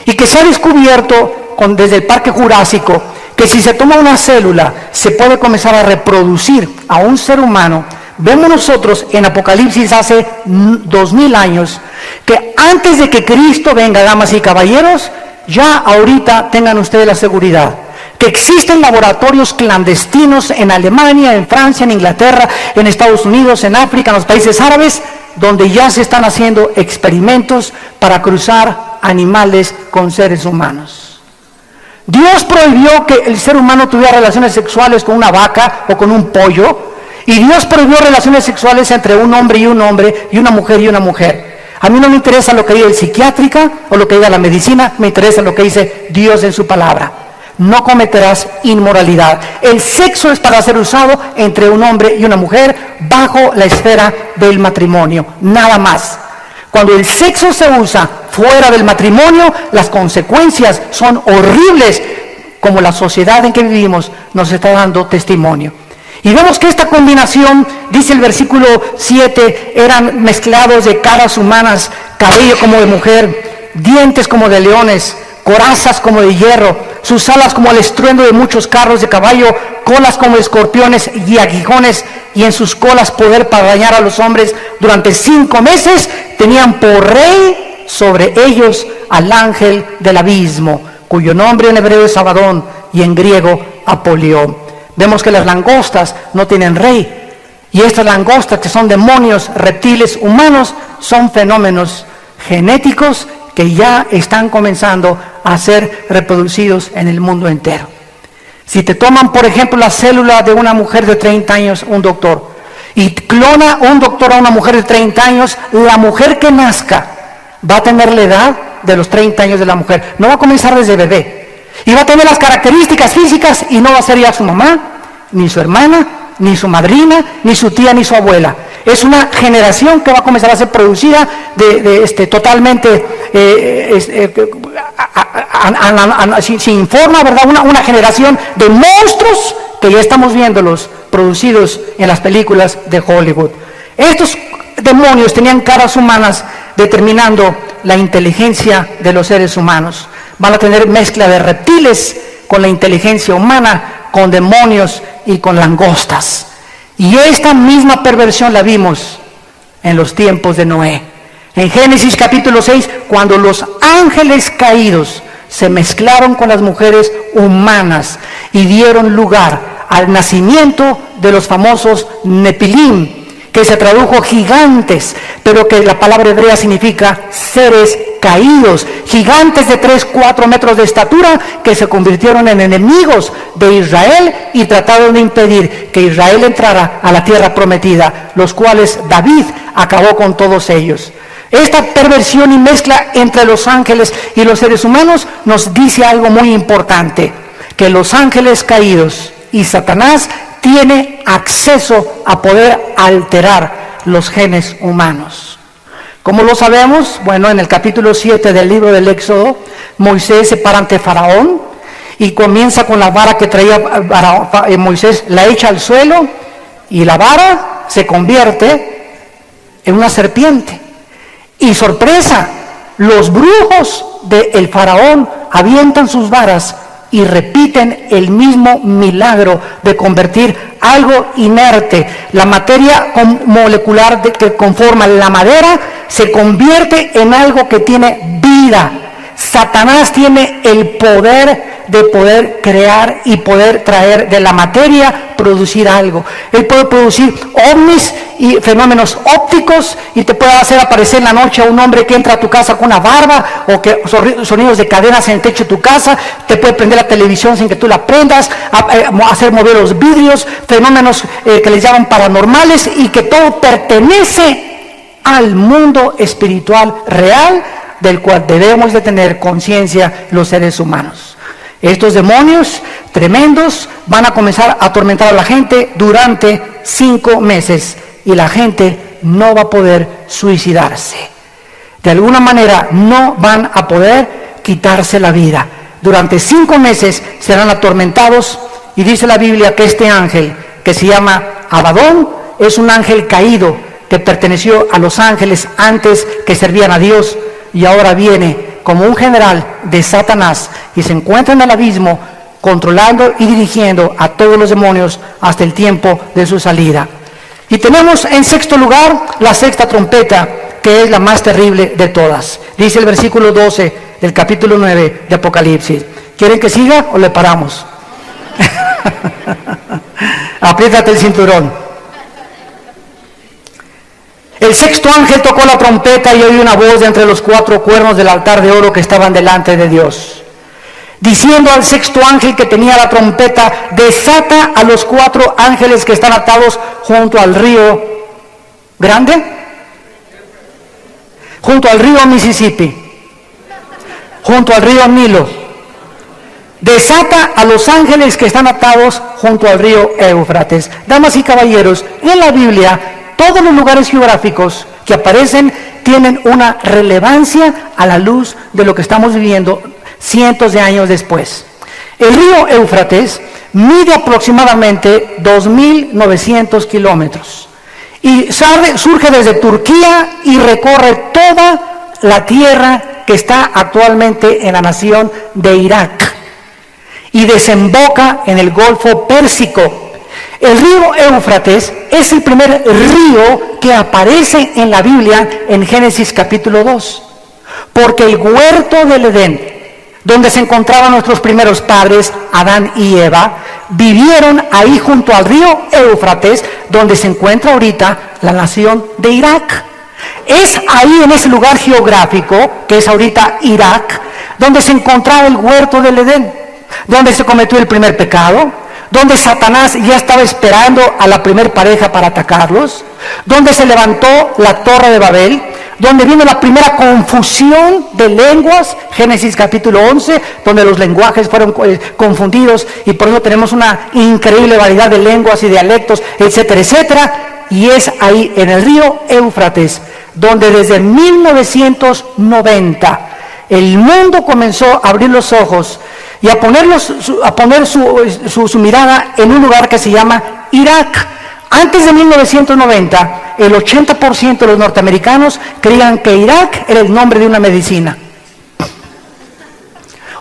y que se ha descubierto desde el Parque Jurásico que si se toma una célula se puede comenzar a reproducir a un ser humano, Vemos nosotros en Apocalipsis hace 2000 años que antes de que Cristo venga, damas y caballeros, ya ahorita tengan ustedes la seguridad que existen laboratorios clandestinos en Alemania, en Francia, en Inglaterra, en Estados Unidos, en África, en los países árabes, donde ya se están haciendo experimentos para cruzar animales con seres humanos. Dios prohibió que el ser humano tuviera relaciones sexuales con una vaca o con un pollo, y Dios prohibió relaciones sexuales entre un hombre y un hombre, y una mujer y una mujer. A mí no me interesa lo que diga el psiquiátrica o lo que diga la medicina, me interesa lo que dice Dios en su palabra. No cometerás inmoralidad. El sexo es para ser usado entre un hombre y una mujer bajo la esfera del matrimonio, nada más. Cuando el sexo se usa fuera del matrimonio, las consecuencias son horribles, como la sociedad en que vivimos nos está dando testimonio. Y vemos que esta combinación, dice el versículo 7, eran mezclados de caras humanas, cabello como de mujer, dientes como de leones, corazas como de hierro, sus alas como el estruendo de muchos carros de caballo, colas como de escorpiones y aguijones, y en sus colas poder para dañar a los hombres. Durante 5 meses tenían por rey sobre ellos al ángel del abismo, cuyo nombre en hebreo es Abadón y en griego Apolión. Vemos que las langostas no tienen rey, y estas langostas, que son demonios, reptiles, humanos, son fenómenos genéticos que ya están comenzando a ser reproducidos en el mundo entero. Si te toman, por ejemplo, la célula de una mujer de 30 años, un doctor, y clona un doctor a una mujer de 30 años, la mujer que nazca va a tener la edad de los 30 años de la mujer. No va a comenzar desde bebé. Y va a tener las características físicas, y no va a ser ya su mamá, ni su hermana, ni su madrina, ni su tía, ni su abuela. Es una generación que va a comenzar a ser producida totalmente sin forma, ¿verdad? Una generación de monstruos que ya estamos viéndolos producidos en las películas de Hollywood. Estos demonios tenían caras humanas, determinando la inteligencia de los seres humanos. Van a tener mezcla de reptiles con la inteligencia humana, con demonios y con langostas. Y esta misma perversión la vimos en los tiempos de Noé. En Génesis capítulo 6, cuando los ángeles caídos se mezclaron con las mujeres humanas y dieron lugar al nacimiento de los famosos Nefilim, que se tradujo gigantes, pero que la palabra hebrea significa seres caídos, gigantes de 3-4 metros de estatura que se convirtieron en enemigos de Israel y trataron de impedir que Israel entrara a la tierra prometida, los cuales David acabó con todos ellos. Esta perversión y mezcla entre los ángeles y los seres humanos nos dice algo muy importante, que los ángeles caídos y Satanás tiene acceso a poder alterar los genes humanos. ¿Cómo lo sabemos? Bueno, en el capítulo 7 del libro del Éxodo, Moisés se para ante Faraón y comienza con la vara que traía Moisés, la echa al suelo y la vara se convierte en una serpiente. Y sorpresa, los brujos del Faraón avientan sus varas y repiten el mismo milagro de convertir algo inerte, la materia molecular que conforma la madera, se convierte en algo que tiene vida. Satanás tiene el poder de poder crear y poder traer de la materia, producir algo. Él puede producir ovnis y fenómenos ópticos, y te puede hacer aparecer en la noche a un hombre que entra a tu casa con una barba, o que sonidos de cadenas en el techo de tu casa, te puede prender la televisión sin que tú la prendas, hacer mover los vidrios, fenómenos que les llaman paranormales, y que todo pertenece al mundo espiritual real, del cual debemos de tener conciencia los seres humanos. Estos demonios tremendos van a comenzar a atormentar a la gente durante 5 meses, y la gente no va a poder suicidarse. De alguna manera no van a poder quitarse la vida. Durante 5 meses serán atormentados, y dice la Biblia que este ángel, que se llama Abadón, es un ángel caído que perteneció a los ángeles antes que servían a Dios, y ahora viene como un general de Satanás y se encuentra en el abismo controlando y dirigiendo a todos los demonios hasta el tiempo de su salida. Y tenemos en sexto lugar la sexta trompeta, que es la más terrible de todas. Dice el versículo 12 del capítulo 9 de Apocalipsis. ¿Quieren que siga o le paramos? Apriétate el cinturón. El sexto ángel tocó la trompeta y oí una voz de entre los 4 cuernos del altar de oro que estaban delante de Dios, diciendo al sexto ángel que tenía la trompeta: desata a los 4 ángeles que están atados junto al río grande, junto al río Mississippi, junto al río Nilo. Desata a los ángeles que están atados junto al río Éufrates. Damas y caballeros, en la Biblia todos los lugares geográficos que aparecen tienen una relevancia a la luz de lo que estamos viviendo cientos de años después. El río Éufrates mide aproximadamente 2.900 kilómetros y surge desde Turquía y recorre toda la tierra que está actualmente en la nación de Irak y desemboca en el Golfo Pérsico. El río Éufrates es el primer río que aparece en la Biblia en Génesis capítulo 2, porque el huerto del Edén, donde se encontraban nuestros primeros padres, Adán y Eva, vivieron ahí junto al río Éufrates, donde se encuentra ahorita la nación de Irak. Es ahí, en ese lugar geográfico, que es ahorita Irak, donde se encontraba el huerto del Edén, donde se cometió el primer pecado, donde Satanás ya estaba esperando a la primer pareja para atacarlos, donde se levantó la Torre de Babel, donde vino la primera confusión de lenguas, Génesis capítulo 11, donde los lenguajes fueron confundidos y por eso tenemos una increíble variedad de lenguas y dialectos, etcétera, etcétera. Y es ahí en el río Éufrates donde desde 1990 el mundo comenzó a abrir los ojos y a poner su mirada en un lugar que se llama Irak. Antes de 1990, el 80% de los norteamericanos creían que Irak era el nombre de una medicina.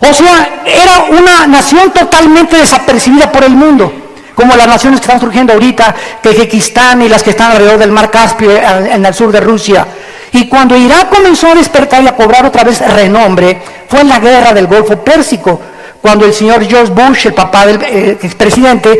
O sea, era una nación totalmente desapercibida por el mundo, como las naciones que están surgiendo ahorita, Kazajistán y las que están alrededor del mar Caspio, en el sur de Rusia. Y cuando Irak comenzó a despertar y a cobrar otra vez renombre, fue en la guerra del Golfo Pérsico, cuando el señor George Bush, el papá del expresidente,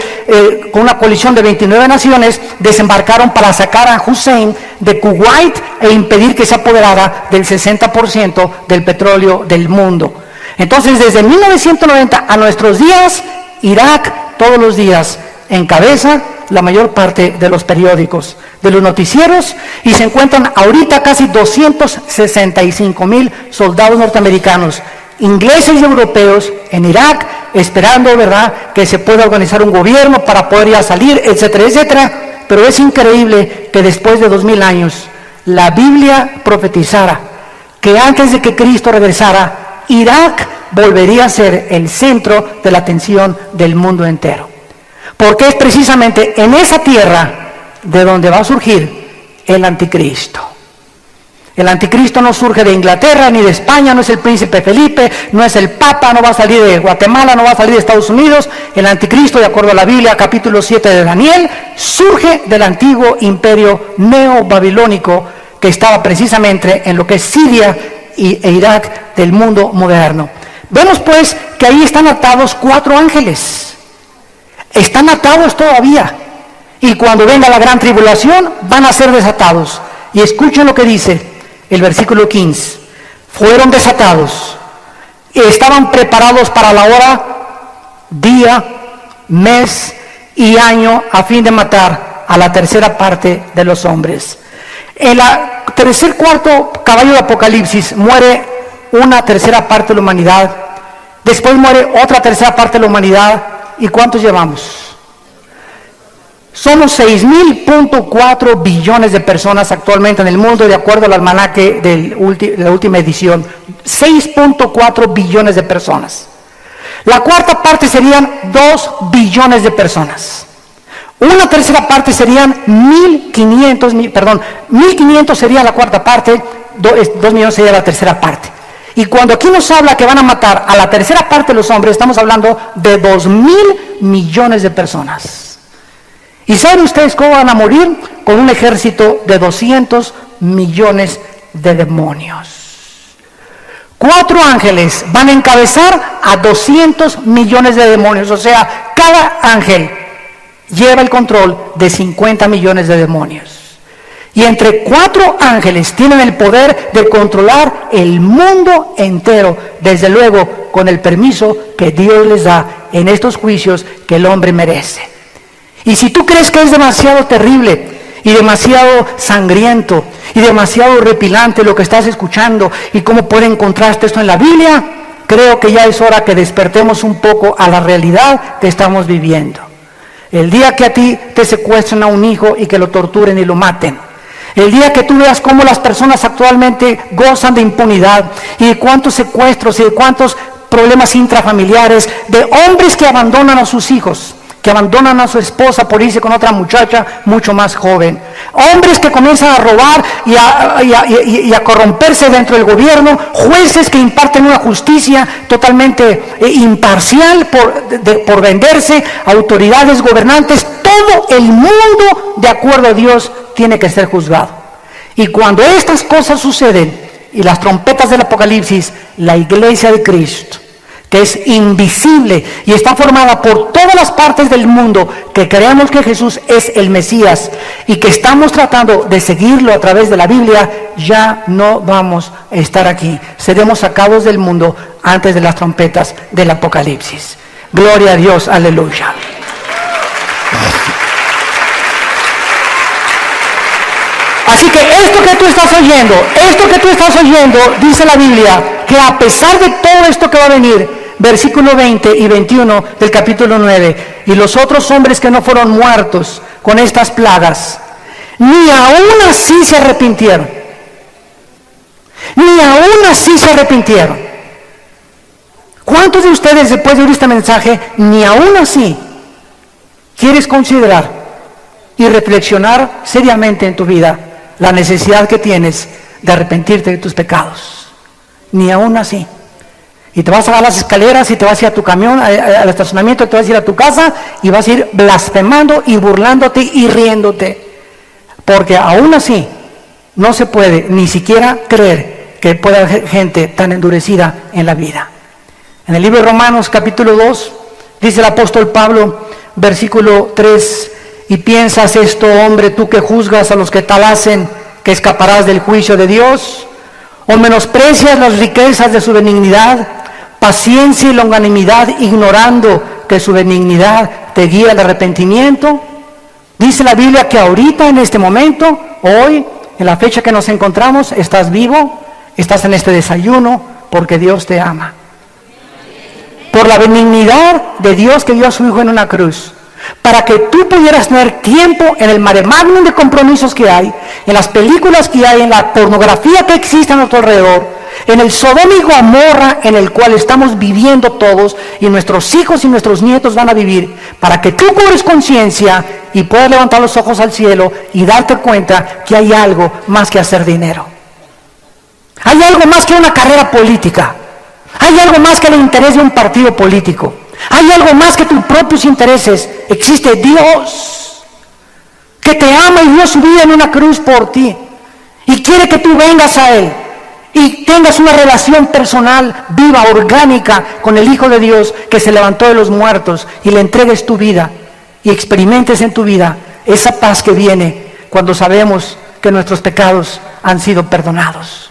con una coalición de 29 naciones, desembarcaron para sacar a Hussein de Kuwait e impedir que se apoderara del 60% del petróleo del mundo. Entonces, desde 1990 a nuestros días, Irak todos los días encabeza la mayor parte de los periódicos, de los noticieros, y se encuentran ahorita casi 265,000 soldados norteamericanos, ingleses y europeos en Irak, esperando, ¿verdad?, que se pueda organizar un gobierno para poder ya salir, etcétera, etcétera. Pero es increíble que después de 2000 años la Biblia profetizara que antes de que Cristo regresara, Irak volvería a ser el centro de la atención del mundo entero, porque es precisamente en esa tierra de donde va a surgir el anticristo. El anticristo no surge de Inglaterra ni de España, no es el príncipe Felipe, no es el Papa, no va a salir de Guatemala, no va a salir de Estados Unidos. El anticristo, de acuerdo a la Biblia, capítulo 7 de Daniel, surge del antiguo imperio neobabilónico que estaba precisamente en lo que es Siria e Irak del mundo moderno. Vemos pues que ahí están atados 4 ángeles. Están atados todavía. Y cuando venga la gran tribulación, van a ser desatados. Y escuchen lo que dice el versículo 15. Fueron desatados y estaban preparados para la hora, día, mes y año, a fin de matar a la tercera parte de los hombres. En la cuarto caballo de Apocalipsis muere una tercera parte de la humanidad. Después muere otra tercera parte de la humanidad. ¿Y cuántos llevamos? Somos 6.4 billones de personas actualmente en el mundo, de acuerdo al almanaque de la última edición. 6.4 billones de personas. La cuarta parte serían 2 billones de personas. Una tercera parte serían 1.500 sería la cuarta parte, 2 millones sería la tercera parte. Y cuando aquí nos habla que van a matar a la tercera parte de los hombres, estamos hablando de 2.000 millones de personas. ¿Y saben ustedes cómo van a morir? con un ejército de 200 millones de demonios. 4 ángeles van a encabezar a 200 millones de demonios, o sea, cada ángel lleva el control de 50 millones de demonios. Y entre 4 ángeles tienen el poder de controlar el mundo entero, desde luego con el permiso que Dios les da en estos juicios que el hombre merece. Y si tú crees que es demasiado terrible y demasiado sangriento y demasiado horripilante lo que estás escuchando y cómo puede encontrarte esto en la Biblia, creo que ya es hora que despertemos un poco a la realidad que estamos viviendo. El día que a ti te secuestren a un hijo y que lo torturen y lo maten, el día que tú veas cómo las personas actualmente gozan de impunidad y de cuántos secuestros y de cuántos problemas intrafamiliares, de hombres que abandonan a sus hijos, que abandonan a su esposa por irse con otra muchacha mucho más joven, hombres que comienzan a robar y a corromperse dentro del gobierno, jueces que imparten una justicia totalmente imparcial por venderse, autoridades gobernantes, todo el mundo de acuerdo a Dios tiene que ser juzgado. Y cuando estas cosas suceden y las trompetas del Apocalipsis, la iglesia de Cristo, que es invisible y está formada por todas las partes del mundo que creemos que Jesús es el Mesías y que estamos tratando de seguirlo a través de la Biblia, ya no vamos a estar aquí. Seremos sacados del mundo antes de las trompetas del Apocalipsis. Gloria a Dios, aleluya. Así que esto que tú estás oyendo, dice la Biblia, que a pesar de todo esto que va a venir, versículo 20 y 21 del capítulo 9, y los otros hombres que no fueron muertos con estas plagas, ni aún así se arrepintieron. Ni aún así se arrepintieron. ¿Cuántos de ustedes, después de oír este mensaje, ni aún así quieres considerar y reflexionar seriamente en tu vida la necesidad que tienes de arrepentirte de tus pecados? Ni aún así. Y te vas a dar las escaleras y te vas a ir a tu camión, al estacionamiento, te vas a ir a tu casa y vas a ir blasfemando y burlándote y riéndote. Porque aún así no se puede ni siquiera creer que pueda haber gente tan endurecida en la vida. En el libro de Romanos capítulo 2 dice el apóstol Pablo, versículo 3, y piensas esto, hombre, tú que juzgas a los que tal hacen, que escaparás del juicio de Dios, o menosprecias las riquezas de su benignidad, paciencia y longanimidad, ignorando que su benignidad te guía al arrepentimiento. Dice la Biblia que ahorita, en este momento, hoy, en la fecha que nos encontramos, estás vivo, estás en este desayuno, porque Dios te ama. Por la benignidad de Dios que dio a su Hijo en una cruz, para que tú pudieras tener tiempo en el mare magnum de compromisos que hay, en las películas que hay, en la pornografía que existe a nuestro alrededor, en el Sodoma y Gomorra en el cual estamos viviendo todos y nuestros hijos y nuestros nietos van a vivir, para que tú cobres conciencia y puedas levantar los ojos al cielo y darte cuenta que hay algo más que hacer dinero. Hay algo más que una carrera política. Hay algo más que el interés de un partido político. Hay algo más que tus propios intereses. Existe Dios que te ama y dio su vida en una cruz por ti y quiere que tú vengas a Él y tengas una relación personal, viva, orgánica con el Hijo de Dios que se levantó de los muertos y le entregues tu vida y experimentes en tu vida esa paz que viene cuando sabemos que nuestros pecados han sido perdonados.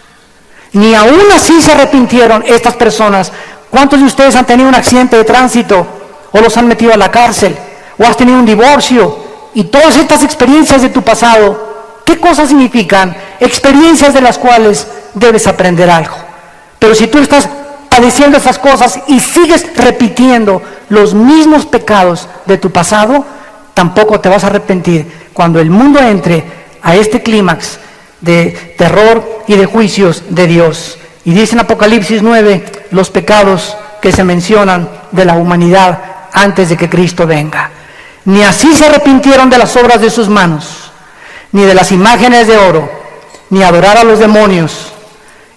Ni aún así se arrepintieron estas personas. ¿Cuántos de ustedes han tenido un accidente de tránsito o los han metido a la cárcel o has tenido un divorcio? Y todas estas experiencias de tu pasado, ¿qué cosas significan? Experiencias de las cuales debes aprender algo. Pero si tú estás padeciendo esas cosas y sigues repitiendo los mismos pecados de tu pasado, tampoco te vas a arrepentir cuando el mundo entre a este clímax de terror y de juicios de Dios. Y dice en Apocalipsis 9 los pecados que se mencionan de la humanidad antes de que Cristo venga. Ni así se arrepintieron de las obras de sus manos, ni de las imágenes de oro, ni adorar a los demonios,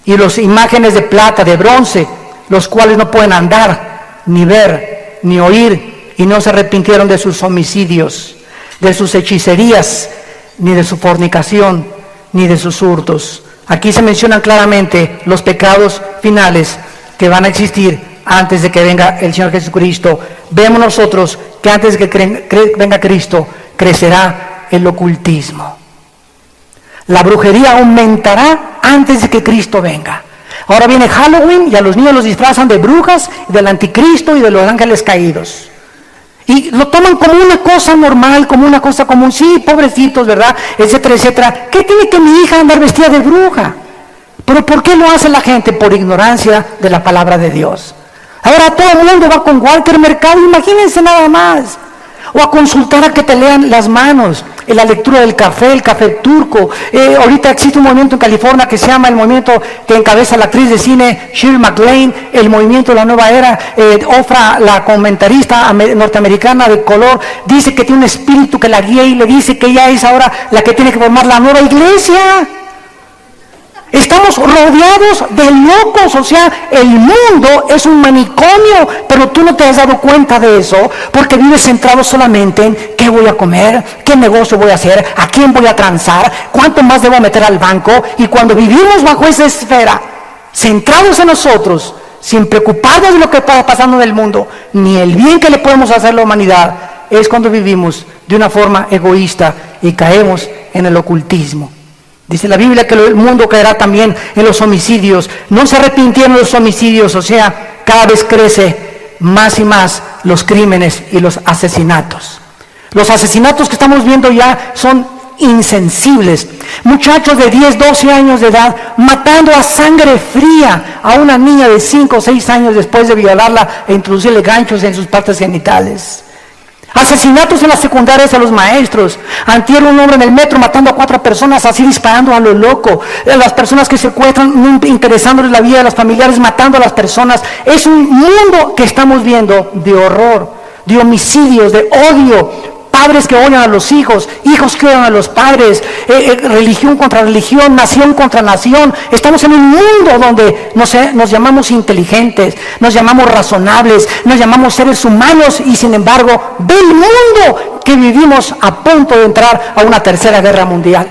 y las imágenes de plata, de bronce, los cuales no pueden andar, ni ver, ni oír, y no se arrepintieron de sus homicidios, de sus hechicerías, ni de su fornicación, ni de sus hurtos. Aquí se mencionan claramente los pecados finales que van a existir antes de que venga el Señor Jesucristo. Vemos nosotros que antes de que venga Cristo, crecerá el ocultismo. La brujería aumentará antes de que Cristo venga. Ahora viene Halloween y a los niños los disfrazan de brujas, del anticristo y de los ángeles caídos. Y lo toman como una cosa normal, como una cosa común. Sí, pobrecitos, ¿verdad? Etcétera, etcétera. ¿Qué tiene que mi hija andar vestida de bruja? ¿Pero por qué lo hace la gente? Por ignorancia de la palabra de Dios. Ahora todo el mundo va con Walter Mercado, imagínense nada más. O a consultar a que te lean las manos, en la lectura del café, el café turco. Ahorita existe un movimiento en California que se llama el movimiento que encabeza la actriz de cine Shirley MacLaine, el movimiento de la nueva era. Ofra, la comentarista norteamericana de color, dice que tiene un espíritu que la guía y le dice que ella es ahora la que tiene que formar la nueva iglesia. Estamos rodeados de locos, o sea, el mundo es un manicomio, pero tú no te has dado cuenta de eso, porque vives centrado solamente en qué voy a comer, qué negocio voy a hacer, a quién voy a transar, cuánto más debo meter al banco. Y cuando vivimos bajo esa esfera, centrados en nosotros, sin preocuparnos de lo que está pasando en el mundo, ni el bien que le podemos hacer a la humanidad, es cuando vivimos de una forma egoísta y caemos en el ocultismo. Dice la Biblia que el mundo caerá también en los homicidios. No se arrepintieron los homicidios, o sea, cada vez crece más y más los crímenes y los asesinatos. Los asesinatos que estamos viendo ya son insensibles. Muchachos de 10, 12 años de edad matando a sangre fría a una niña de 5 o 6 años después de violarla e introducirle ganchos en sus partes genitales. Asesinatos en las secundarias a los maestros. Antier un hombre en el metro matando a 4 personas, así disparando a lo loco. Las personas que secuestran, no interesándoles la vida de los familiares, matando a las personas. Es un mundo que estamos viendo de horror, de homicidios, de odio. Padres que odian a los hijos, hijos que odian a los padres, religión contra religión, nación contra nación. Estamos en un mundo donde nos llamamos inteligentes, nos llamamos razonables, nos llamamos seres humanos y sin embargo, ve el mundo que vivimos a punto de entrar a una tercera guerra mundial.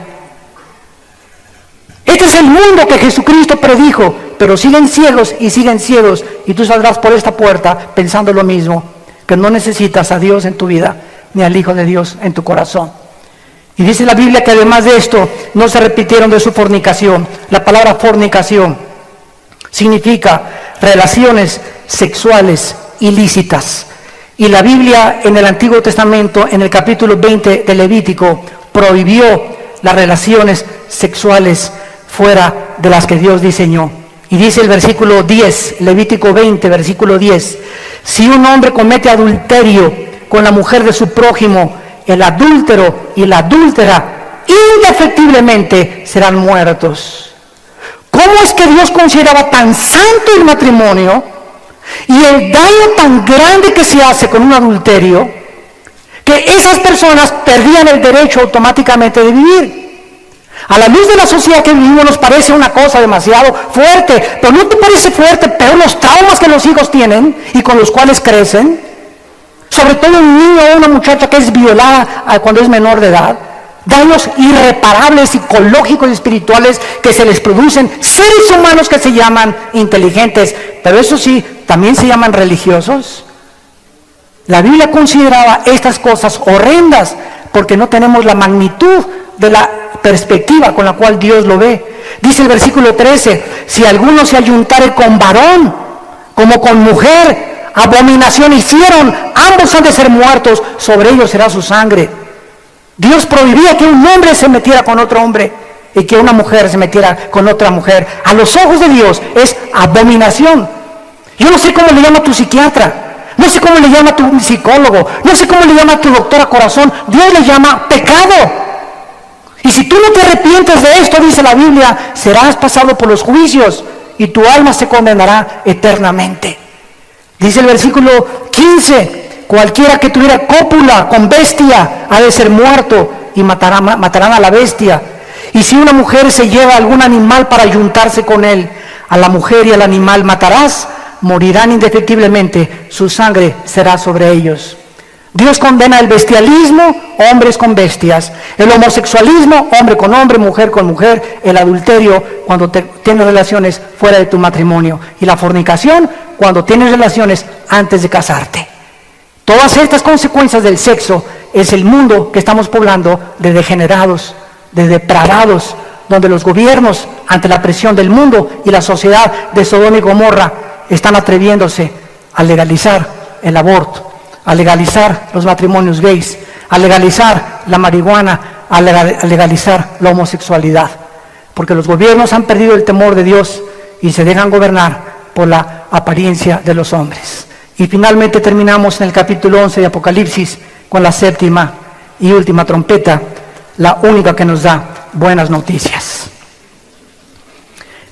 Este es el mundo que Jesucristo predijo, pero siguen ciegos y tú saldrás por esta puerta pensando lo mismo, que no necesitas a Dios en tu vida ni al Hijo de Dios en tu corazón. Y dice la Biblia que además de esto no se arrepintieron de su fornicación. La palabra fornicación significa relaciones sexuales ilícitas. Y la Biblia en el Antiguo Testamento, en el capítulo 20 de Levítico, prohibió las relaciones sexuales fuera de las que Dios diseñó. Y dice el versículo 10, Levítico 20, versículo 10, si un hombre comete adulterio con la mujer de su prójimo, el adúltero y la adúltera indefectiblemente serán muertos. ¿Cómo es que Dios consideraba tan santo el matrimonio y el daño tan grande que se hace con un adulterio, que esas personas perdían el derecho automáticamente de vivir? A la luz de la sociedad que vivimos nos parece una cosa demasiado fuerte, pero ¿no te parece fuerte pero los traumas que los hijos tienen y con los cuales crecen? Sobre todo un niño o una muchacha que es violada cuando es menor de edad, daños irreparables psicológicos y espirituales que se les producen, seres humanos que se llaman inteligentes, pero eso sí, también se llaman religiosos. La Biblia consideraba estas cosas horrendas porque no tenemos la magnitud de la perspectiva con la cual Dios lo ve. Dice el versículo 13, si alguno se ayuntare con varón como con mujer, abominación hicieron, ambos han de ser muertos, sobre ellos será su sangre. Dios prohibía que un hombre se metiera con otro hombre y que una mujer se metiera con otra mujer. A los ojos de Dios es abominación. Yo no sé cómo le llama tu psiquiatra, no sé cómo le llama tu psicólogo, no sé cómo le llama tu doctora corazón. Dios le llama pecado. Y si tú no te arrepientes de esto, dice la Biblia, serás pasado por los juicios y tu alma se condenará eternamente. Dice el versículo 15, cualquiera que tuviera cópula con bestia ha de ser muerto y matarán a la bestia. Y si una mujer se lleva algún animal para ayuntarse con él, a la mujer y al animal matarás, morirán indefectiblemente, su sangre será sobre ellos. Dios condena el bestialismo, hombres con bestias, el homosexualismo, hombre con hombre, mujer con mujer, el adulterio cuando tienes relaciones fuera de tu matrimonio y la fornicación cuando tienes relaciones antes de casarte. Todas estas consecuencias del sexo es el mundo que estamos poblando de degenerados, de depravados, donde los gobiernos, ante la presión del mundo y la sociedad de Sodoma y Gomorra, están atreviéndose a legalizar el aborto, a legalizar los matrimonios gays, a legalizar la marihuana, a legalizar la homosexualidad. Porque los gobiernos han perdido el temor de Dios y se dejan gobernar por la apariencia de los hombres. Y finalmente terminamos en el capítulo 11 de Apocalipsis con la séptima y última trompeta, la única que nos da buenas noticias.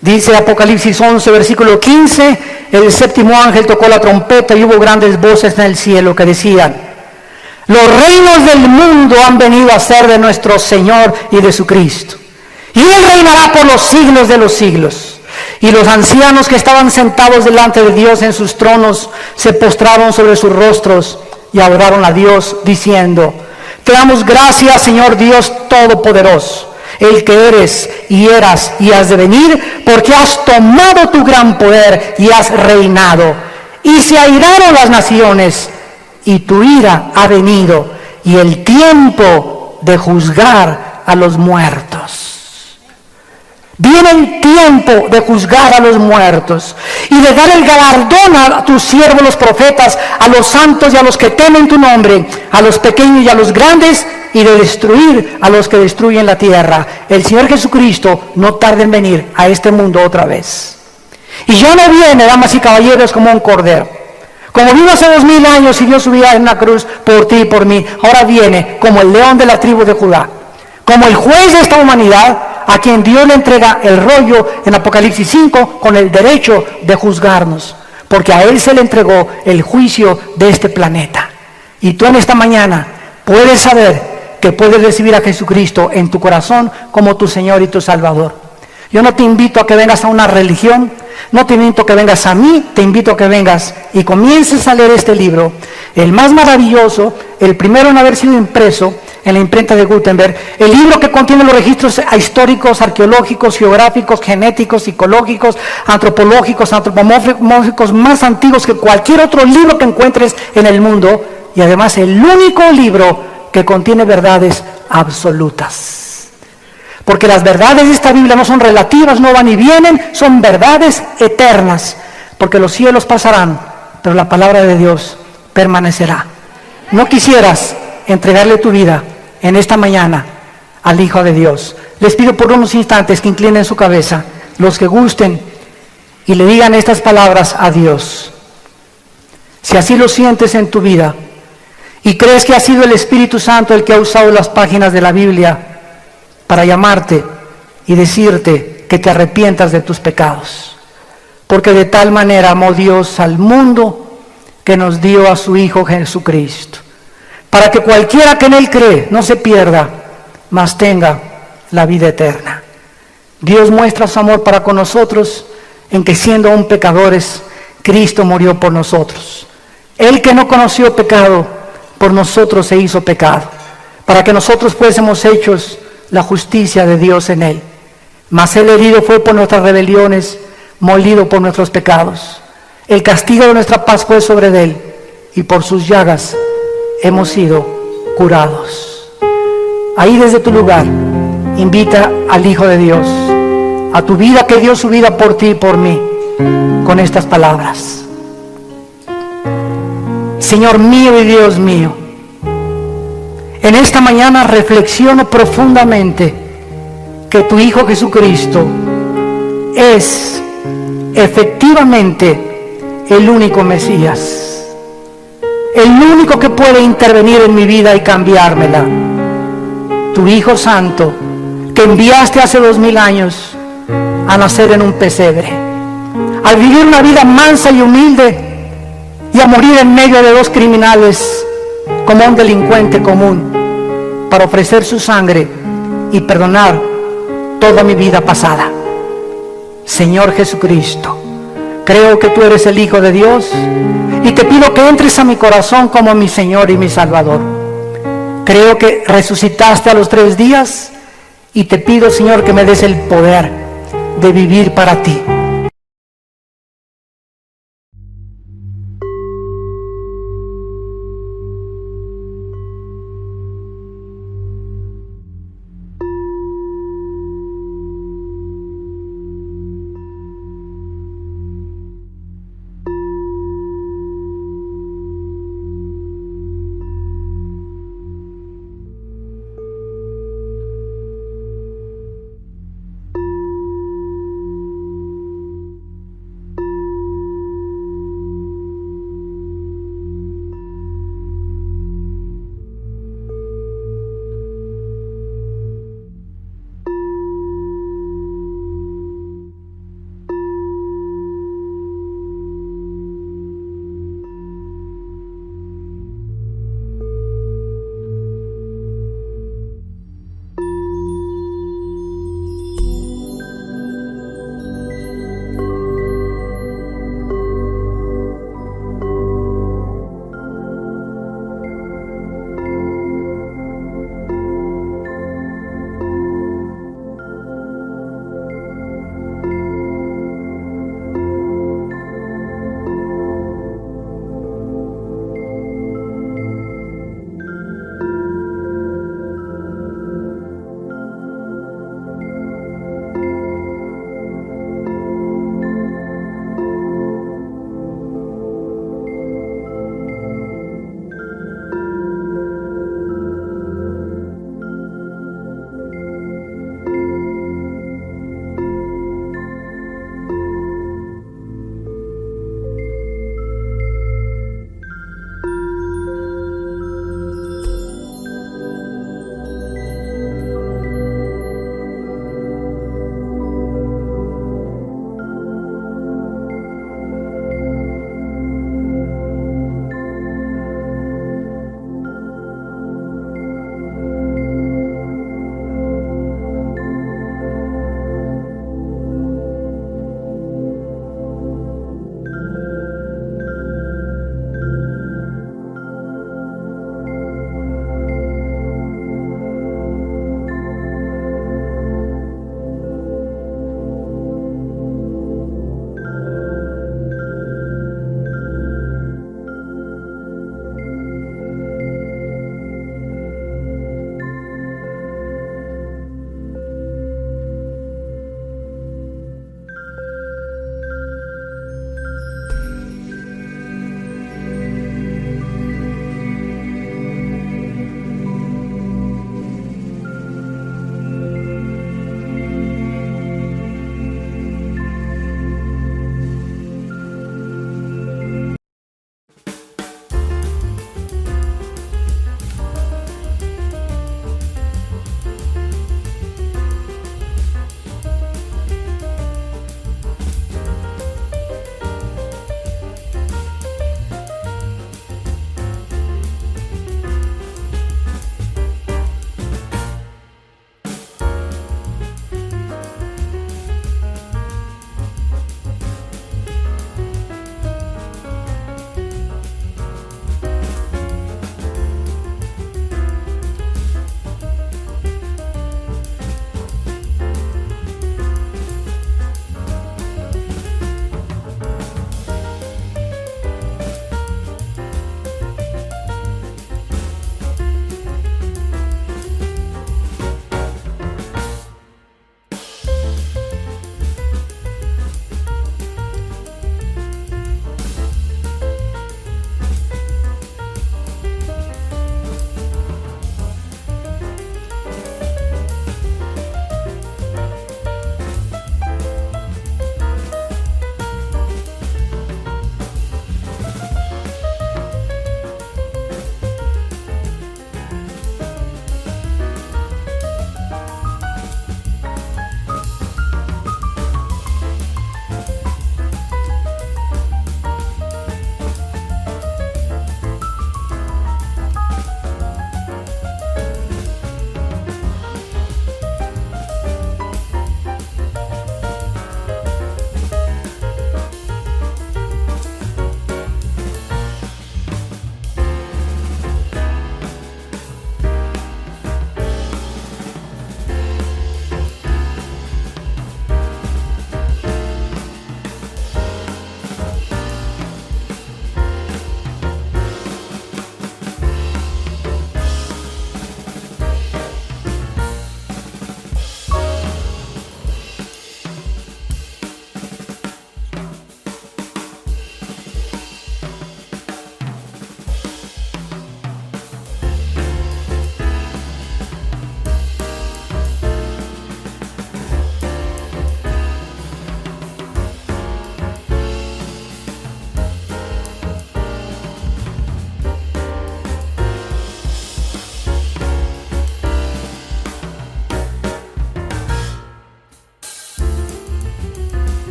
Dice Apocalipsis 11, versículo 15, el séptimo ángel tocó la trompeta y hubo grandes voces en el cielo que decían: los reinos del mundo han venido a ser de nuestro Señor y de su Cristo, y Él reinará por los siglos de los siglos. Y los ancianos que estaban sentados delante de Dios en sus tronos se postraron sobre sus rostros y adoraron a Dios diciendo: te damos gracias, Señor Dios Todopoderoso, el que eres y eras y has de venir, porque has tomado tu gran poder y has reinado. Y se airaron las naciones, y tu ira ha venido, y el tiempo de juzgar a los muertos. Viene el tiempo de juzgar a los muertos y de dar el galardón a tus siervos los profetas, a los santos y a los que temen tu nombre, a los pequeños y a los grandes, y de destruir a los que destruyen la tierra. El Señor Jesucristo no tarda en venir a este mundo otra vez. Y ya no viene, damas y caballeros, como un cordero. Como vino hace 2000 años y dio su vida en una cruz por ti y por mí, ahora viene como el león de la tribu de Judá, como el juez de esta humanidad, a quien Dios le entrega el rollo en Apocalipsis 5 con el derecho de juzgarnos, porque a Él se le entregó el juicio de este planeta. Y tú en esta mañana puedes saber que puedes recibir a Jesucristo en tu corazón como tu Señor y tu Salvador. Yo no te invito a que vengas a una religión, no te invito a que vengas a mí, te invito a que vengas y comiences a leer este libro, el más maravilloso, el primero en haber sido impreso en la imprenta de Gutenberg, el libro que contiene los registros históricos, arqueológicos, geográficos, genéticos, psicológicos, antropológicos, antropomórficos más antiguos que cualquier otro libro que encuentres en el mundo, y además el único libro que contiene verdades absolutas. Porque las verdades de esta Biblia no son relativas, no van y vienen, son verdades eternas, porque los cielos pasarán, pero la palabra de Dios permanecerá. ¿No quisieras entregarle tu vida en esta mañana al Hijo de Dios? Les pido por unos instantes que inclinen su cabeza, los que gusten, y le digan estas palabras a Dios. Si así lo sientes en tu vida y crees que ha sido el Espíritu Santo el que ha usado las páginas de la Biblia para llamarte y decirte que te arrepientas de tus pecados, porque de tal manera amó Dios al mundo que nos dio a su Hijo Jesucristo, para que cualquiera que en Él cree no se pierda, mas tenga la vida eterna. Dios muestra su amor para con nosotros en que siendo aún pecadores, Cristo murió por nosotros. Él que no conoció pecado, por nosotros se hizo pecado, para que nosotros fuésemos hechos la justicia de Dios en Él. Mas Él herido fue por nuestras rebeliones, molido por nuestros pecados. El castigo de nuestra paz fue sobre Él, y por sus llagas hemos sido curados. Ahí desde tu lugar, invita al Hijo de Dios a tu vida, que dio su vida por ti y por mí, con estas palabras: Señor mío y Dios mío, en esta mañana reflexiono profundamente que tu Hijo Jesucristo es efectivamente el único Mesías, el único que puede intervenir en mi vida y cambiármela. Tu Hijo Santo, que enviaste hace 2000 años a nacer en un pesebre, a vivir una vida mansa y humilde y a morir en medio de 2 criminales como un delincuente común, para ofrecer su sangre y perdonar toda mi vida pasada. Señor Jesucristo, creo que tú eres el Hijo de Dios y te pido que entres a mi corazón como mi Señor y mi Salvador. Creo que resucitaste a los 3 días y te pido, Señor, que me des el poder de vivir para ti.